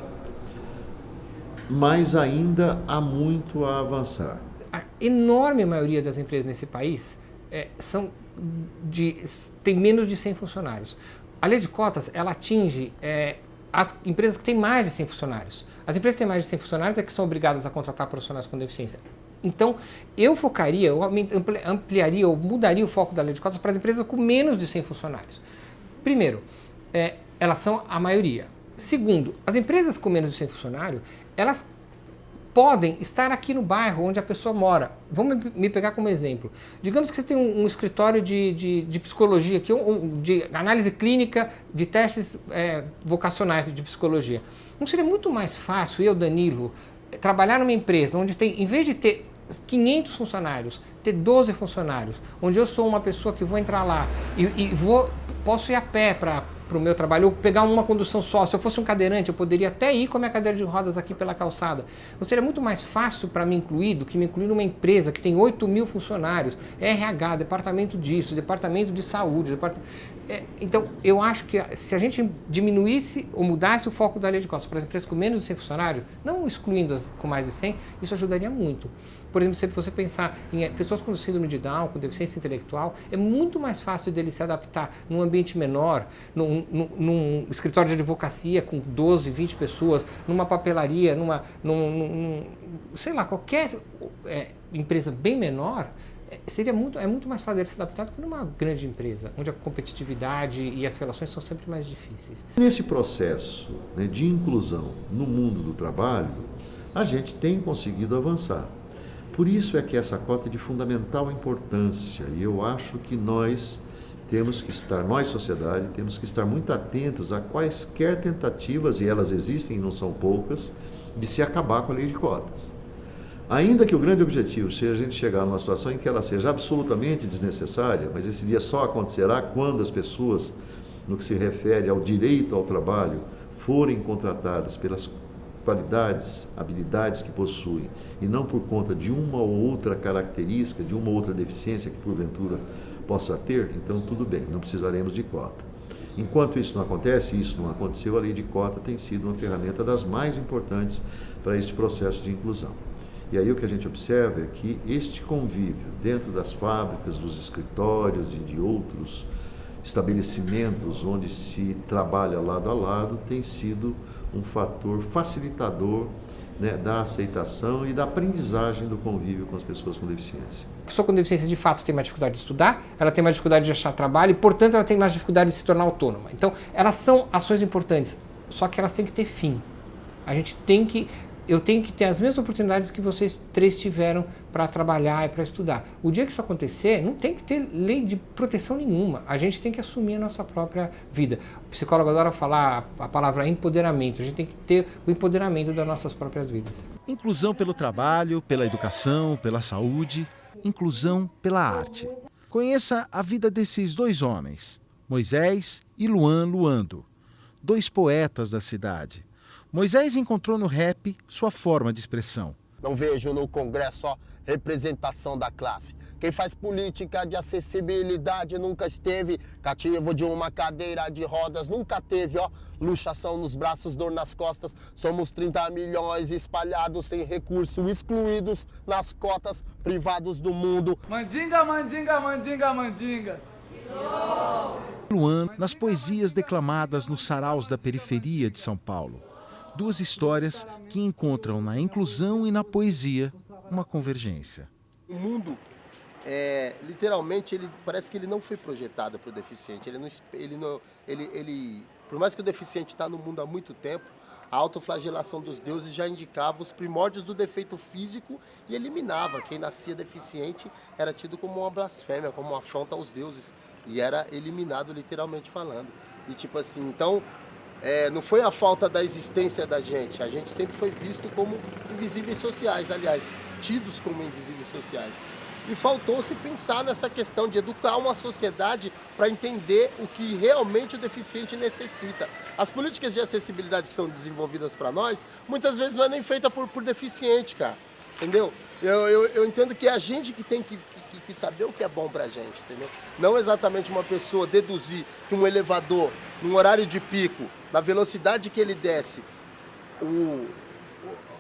mas ainda há muito a avançar. A enorme maioria das empresas nesse país tem menos de 100 funcionários. A lei de cotas, ela atinge as empresas que têm mais de 100 funcionários. As empresas que têm mais de 100 funcionários é que são obrigadas a contratar profissionais com deficiência. Então, eu ampliaria ou mudaria o foco da lei de cotas para as empresas com menos de 100 funcionários. Primeiro, elas são a maioria. Segundo, as empresas com menos de 100 funcionários, elas podem estar aqui no bairro onde a pessoa mora. Vamos me pegar como exemplo. Digamos que você tem um escritório de psicologia, de análise clínica, de testes vocacionais de psicologia. Não seria muito mais fácil eu, Danilo, trabalhar numa empresa onde tem, em vez de ter 500 funcionários, ter 12 funcionários, onde eu sou uma pessoa que vou entrar lá e posso ir a pé para o meu trabalho, ou pegar uma condução só. Se eu fosse um cadeirante, eu poderia até ir com a minha cadeira de rodas aqui pela calçada. Não seria muito mais fácil para me incluir do que me incluir numa empresa que tem 8.000 funcionários, RH, departamento disso, departamento de saúde. Então, eu acho que se a gente diminuísse ou mudasse o foco da lei de cotas para as empresas com menos de 100 funcionários, não excluindo as com mais de 100, isso ajudaria muito. Por exemplo, se você pensar em pessoas com síndrome de Down, com deficiência intelectual, é muito mais fácil dele se adaptar num ambiente menor, num escritório de advocacia com 12, 20 pessoas, numa papelaria, sei lá, qualquer empresa bem menor, é muito mais fácil se adaptar do que numa grande empresa, onde a competitividade e as relações são sempre mais difíceis. Nesse processo, né, de inclusão no mundo do trabalho, a gente tem conseguido avançar. Por isso é que essa cota é de fundamental importância, e eu acho que nós, sociedade, temos que estar muito atentos a quaisquer tentativas, e elas existem e não são poucas, de se acabar com a lei de cotas. Ainda que o grande objetivo seja a gente chegar numa situação em que ela seja absolutamente desnecessária, mas esse dia só acontecerá quando as pessoas, no que se refere ao direito ao trabalho, forem contratadas pelas qualidades, habilidades que possuem, e não por conta de uma ou outra característica, de uma ou outra deficiência que porventura possa ter, então tudo bem, não precisaremos de cota. Enquanto isso não acontece, isso não aconteceu, a lei de cota tem sido uma ferramenta das mais importantes para este processo de inclusão. E aí o que a gente observa é que este convívio dentro das fábricas, dos escritórios e de outros estabelecimentos onde se trabalha lado a lado tem sido um fator facilitador, né, da aceitação e da aprendizagem do convívio com as pessoas com deficiência. A pessoa com deficiência de fato tem mais dificuldade de estudar, ela tem mais dificuldade de achar trabalho e, portanto, ela tem mais dificuldade de se tornar autônoma. Então, elas são ações importantes, só que elas têm que ter fim. Eu tenho que ter as mesmas oportunidades que vocês três tiveram para trabalhar e para estudar. O dia que isso acontecer, não tem que ter lei de proteção nenhuma. A gente tem que assumir a nossa própria vida. O psicólogo adora falar a palavra empoderamento. A gente tem que ter o empoderamento das nossas próprias vidas. Inclusão pelo trabalho, pela educação, pela saúde, inclusão pela arte. Conheça a vida desses dois homens, Moisés e Luan Luando, dois poetas da cidade. Moisés encontrou no rap sua forma de expressão. Não vejo no Congresso representação da classe. Quem faz política de acessibilidade nunca esteve cativo de uma cadeira de rodas, nunca teve, luxação nos braços, dor nas costas. Somos 30 milhões espalhados sem recurso, excluídos nas cotas, privados do mundo. Mandinga, mandinga, mandinga, mandinga. Luan, nas poesias declamadas nos saraus da periferia de São Paulo. Duas histórias que encontram na inclusão e na poesia uma convergência. O mundo, literalmente, parece que ele não foi projetado para o deficiente. Por mais que o deficiente está no mundo há muito tempo, a autoflagelação dos deuses já indicava os primórdios do defeito físico e eliminava. Quem nascia deficiente era tido como uma blasfêmia, como uma afronta aos deuses. E era eliminado, literalmente falando. E tipo assim, então... não foi a falta da existência da gente, a gente sempre foi visto como invisíveis sociais, aliás, tidos como invisíveis sociais. E faltou-se pensar nessa questão de educar uma sociedade para entender o que realmente o deficiente necessita. As políticas de acessibilidade que são desenvolvidas para nós, muitas vezes não é nem feita por deficiente, cara, entendeu? Eu entendo que é a gente que tem que saber o que é bom pra gente, entendeu? Não exatamente uma pessoa deduzir que um elevador, num horário de pico, na velocidade que ele desce,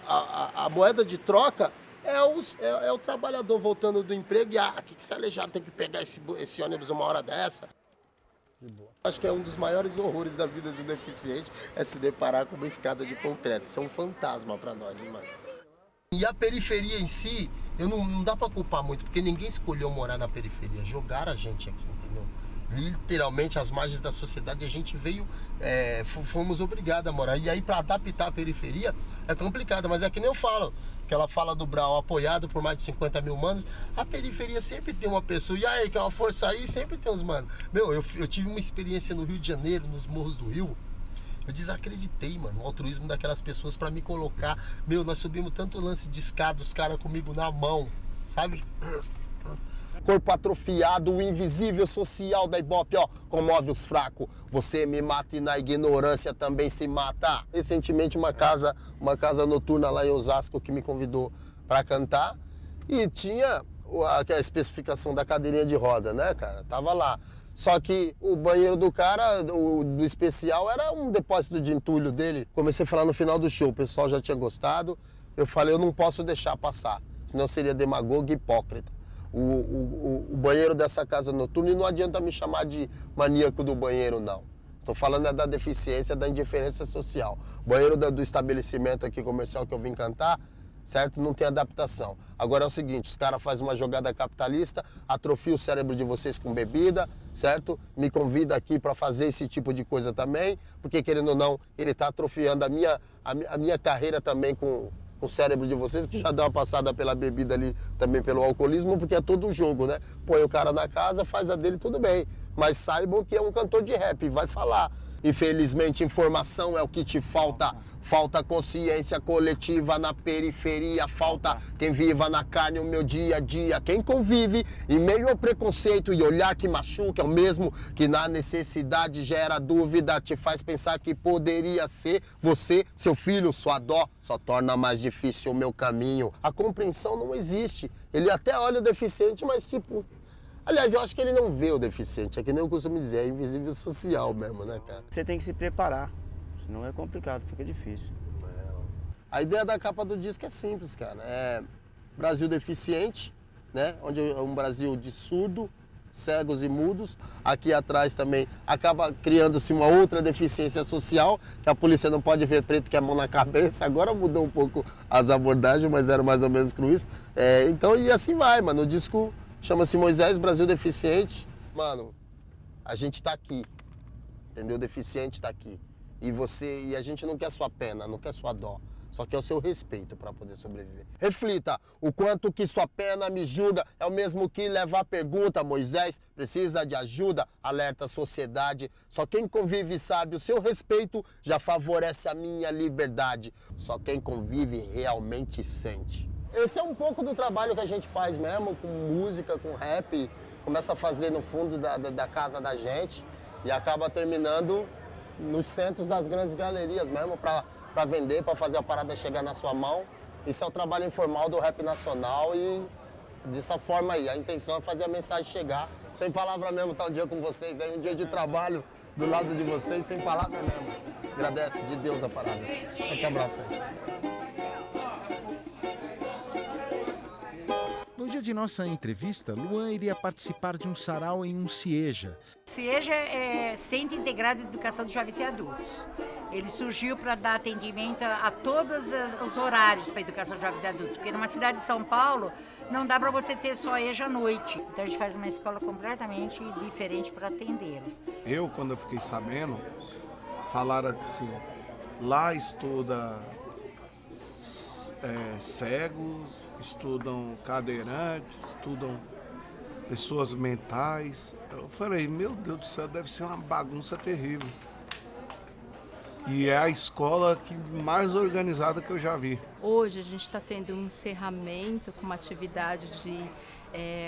a moeda de troca é o trabalhador voltando do emprego e, que esse aleijado tem que pegar esse ônibus uma hora dessa. De boa. Acho que é um dos maiores horrores da vida de um deficiente é se deparar com uma escada de concreto. Isso é um fantasma pra nós, mano. E a periferia em si, não dá pra culpar muito, porque ninguém escolheu morar na periferia, jogaram a gente aqui, entendeu? Literalmente, às margens da sociedade, a gente veio, fomos obrigados a morar. E aí, pra adaptar a periferia, é complicado, mas é que nem eu falo, que ela fala do Brau, apoiado por mais de 50 mil manos, a periferia sempre tem uma pessoa, e aí, que é uma força aí, sempre tem uns manos. Meu, eu tive uma experiência no Rio de Janeiro, nos morros do Rio. Eu desacreditei, mano, o altruísmo daquelas pessoas pra me colocar. Meu, nós subimos tanto lance de escada, os caras comigo na mão, sabe? Corpo atrofiado, o invisível social da Ibope, comove os fracos. Você me mata e na ignorância também se mata. Recentemente uma casa noturna lá em Osasco que me convidou pra cantar e tinha a especificação da cadeirinha de roda, né, cara? Tava lá. Só que o banheiro do cara, do especial, era um depósito de entulho dele. Comecei a falar no final do show, o pessoal já tinha gostado. Eu falei, eu não posso deixar passar, senão seria demagogo e hipócrita. O banheiro dessa casa noturna, e não adianta me chamar de maníaco do banheiro, não. Estou falando da deficiência, da indiferença social. O banheiro do estabelecimento aqui comercial que eu vim cantar certo? Não tem adaptação. Agora é o seguinte, os caras fazem uma jogada capitalista, atrofia o cérebro de vocês com bebida, certo? Me convida aqui para fazer esse tipo de coisa também, porque querendo ou não, ele está atrofiando a minha carreira também com o cérebro de vocês, que já dá uma passada pela bebida ali, também pelo alcoolismo, porque é todo jogo, né? Põe o cara na casa, faz a dele, tudo bem. Mas saibam que é um cantor de rap, vai falar. Infelizmente, informação é o que te falta. Falta consciência coletiva na periferia. Falta quem viva na carne o meu dia a dia. Quem convive em meio ao preconceito e olhar que machuca é o mesmo que na necessidade gera dúvida. Te faz pensar que poderia ser você, seu filho, sua dó. Só torna mais difícil o meu caminho. A compreensão não existe. Ele até olha o deficiente, mas tipo... Aliás, eu acho que ele não vê o deficiente, é que nem eu costumo dizer, é invisível social mesmo, né, cara? Você tem que se preparar, senão é complicado, fica difícil. A ideia da capa do disco é simples, cara, é Brasil deficiente, né, onde é um Brasil de surdo, cegos e mudos. Aqui atrás também acaba criando-se uma outra deficiência social, que a polícia não pode ver preto que é a mão na cabeça, agora mudou um pouco as abordagens, mas era mais ou menos com isso. Então, e assim vai, mano, o disco... Chama-se Moisés, Brasil Deficiente. Mano, a gente tá aqui, entendeu? O deficiente tá aqui. E a gente não quer sua pena, não quer sua dó. Só quer o seu respeito para poder sobreviver. Reflita, o quanto que sua pena me julga é o mesmo que levar a pergunta. Moisés precisa de ajuda, alerta a sociedade. Só quem convive sabe, o seu respeito já favorece a minha liberdade. Só quem convive realmente sente. Esse é um pouco do trabalho que a gente faz mesmo, com música, com rap. Começa a fazer no fundo da casa da gente e acaba terminando nos centros das grandes galerias mesmo, para vender, para fazer a parada chegar na sua mão. Isso é o trabalho informal do rap nacional e dessa forma aí. A intenção é fazer a mensagem chegar. Sem palavra mesmo, tá um dia com vocês aí, um dia de trabalho do lado de vocês, sem palavra mesmo. Agradece de Deus a parada. Forte abraço aí. No dia de nossa entrevista, Luan iria participar de um sarau em um CIEJA. CIEJA é Centro Integrado de Educação de Jovens e Adultos. Ele surgiu para dar atendimento a todos os horários para a educação de jovens e adultos, porque numa cidade de São Paulo não dá para você ter só EJA à noite. Então a gente faz uma escola completamente diferente para atendê-los. Eu, quando eu fiquei sabendo, falaram assim, lá estuda cegos, estudam cadeirantes, estudam pessoas mentais. Eu falei, meu Deus do céu, deve ser uma bagunça terrível. E é a escola mais organizada que eu já vi. Hoje a gente está tendo um encerramento com uma atividade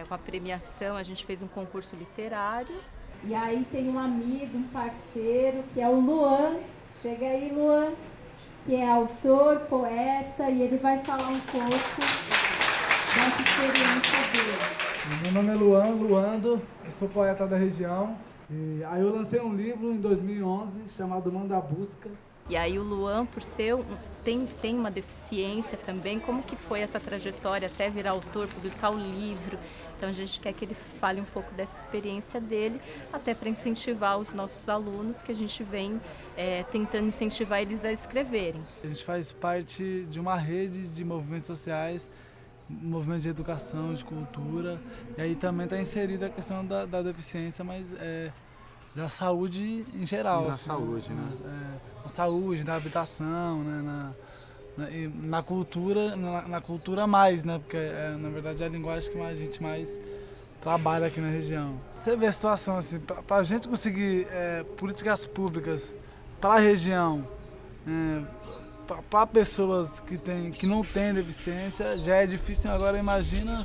com a premiação, a gente fez um concurso literário. E aí tem um amigo, um parceiro, que é o Luan. Chega aí, Luan. Que é autor, poeta, e ele vai falar um pouco dessa experiência dele. Meu nome é Luando, eu sou poeta da região. E aí eu lancei um livro em 2011 chamado Manda a Busca. E aí o Luan, por ser, tem uma deficiência também, como que foi essa trajetória até virar autor, publicar o livro? Então a gente quer que ele fale um pouco dessa experiência dele, até para incentivar os nossos alunos, que a gente vem tentando incentivar eles a escreverem. A gente faz parte de uma rede de movimentos sociais, movimentos de educação, de cultura, e aí também está inserida a questão da deficiência, mas da saúde em geral. Na assim, saúde, né? Na saúde, na habitação, né? Na cultura mais, né? Porque na verdade é a linguagem que a gente mais trabalha aqui na região. Você vê a situação assim, para a gente conseguir políticas públicas para a região, para pessoas que não têm deficiência, já é difícil. Agora imagina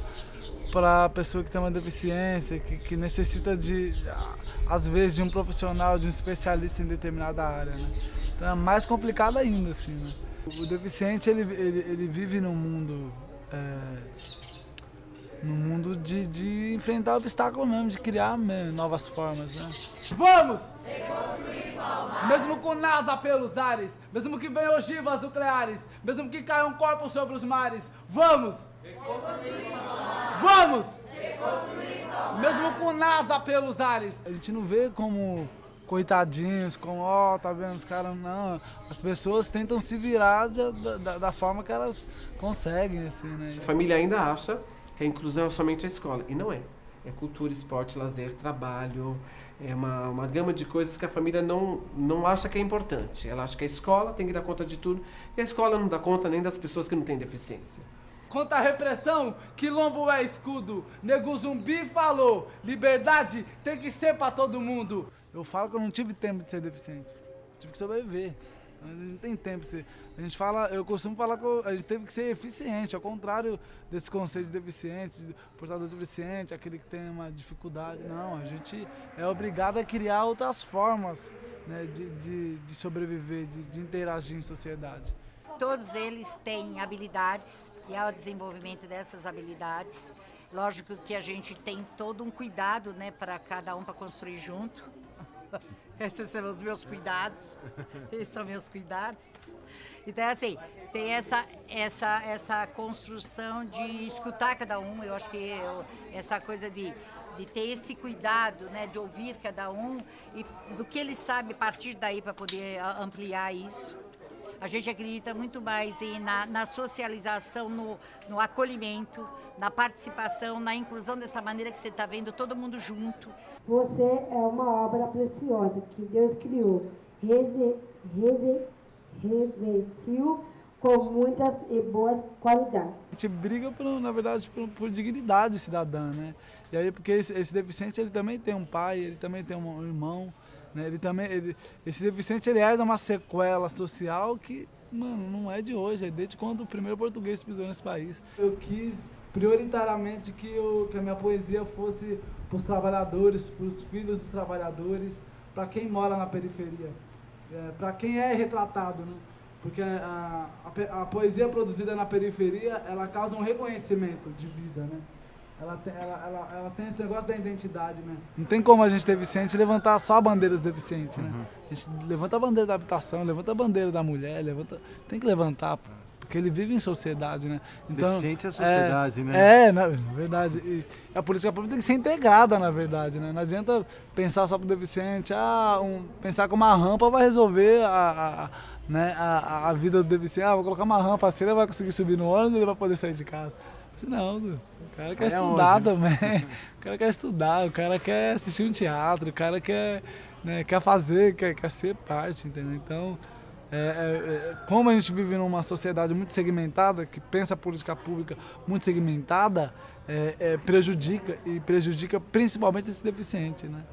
para a pessoa que tem uma deficiência, que necessita às vezes de um profissional, de um especialista em determinada área, né? Então é mais complicado ainda, assim, né? O deficiente, ele vive num mundo de enfrentar obstáculos mesmo, de criar novas formas, né? Vamos! Mesmo com NASA pelos ares, mesmo que venham ogivas nucleares, mesmo que caiam corpos sobre os mares, vamos! Vamos! Mesmo com NASA pelos ares. A gente não vê como coitadinhos, como, ó, tá vendo, os caras, não. As pessoas tentam se virar da forma que elas conseguem, assim, né? A família ainda acha que a inclusão é somente a escola, e não é. É cultura, esporte, lazer, trabalho, é uma gama de coisas que a família não acha que é importante. Ela acha que a escola tem que dar conta de tudo, e a escola não dá conta nem das pessoas que não têm deficiência. Contra a repressão, quilombo é escudo. Nego Zumbi falou, liberdade tem que ser pra todo mundo. Eu falo que eu não tive tempo de ser deficiente, eu tive que sobreviver. A gente não tem tempo de ser. Eu costumo falar que a gente teve que ser eficiente, ao contrário desse conceito de deficiente, portador deficiente, aquele que tem uma dificuldade. Não, a gente é obrigado a criar outras formas, né, de sobreviver, de interagir em sociedade. Todos eles têm habilidades e ao desenvolvimento dessas habilidades, lógico que a gente tem todo um cuidado, né, para cada um para construir junto. Esses são os meus cuidados. Esses são meus cuidados. Então, assim, tem essa construção de escutar cada um. Eu acho que essa coisa de ter esse cuidado, né, de ouvir cada um e do que ele sabe a partir daí para poder ampliar isso. A gente acredita muito mais na socialização, no acolhimento, na participação, na inclusão dessa maneira que você está vendo todo mundo junto. Você é uma obra preciosa que Deus criou, revertiu com muitas e boas qualidades. A gente briga, na verdade, por dignidade cidadã, né? E aí, porque esse deficiente, ele também tem um pai, ele também tem um irmão, né? Esse deficiente, ele herda uma sequela social que, mano, não é de hoje, é desde quando o primeiro português pisou nesse país. Eu quis prioritariamente que a minha poesia fosse para os trabalhadores, para os filhos dos trabalhadores, para quem mora na periferia, para quem é retratado, né? Porque a poesia produzida na periferia, ela causa um reconhecimento de vida, né? Ela tem esse negócio da identidade, né? Não tem como a gente deficiente levantar só a bandeira dos deficientes, né? A gente levanta a bandeira da habitação, levanta a bandeira da mulher, tem que levantar, porque ele vive em sociedade, né? Então, deficiente é a sociedade, né? Na verdade. E a política pública tem que ser integrada, na verdade, né? Não adianta pensar só para o deficiente, pensar que uma rampa vai resolver a vida do deficiente. Vou colocar uma rampa assim, ele vai conseguir subir no ônibus e ele vai poder sair de casa. Não, o cara quer estudar também, o cara quer estudar, o cara quer assistir um teatro, o cara quer fazer, quer ser parte, entendeu? Então, como a gente vive numa sociedade muito segmentada, que pensa a política pública muito segmentada, prejudica principalmente esse deficiente, né?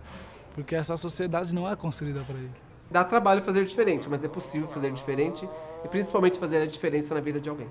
Porque essa sociedade não é construída para ele. Dá trabalho fazer diferente, mas é possível fazer diferente e principalmente fazer a diferença na vida de alguém.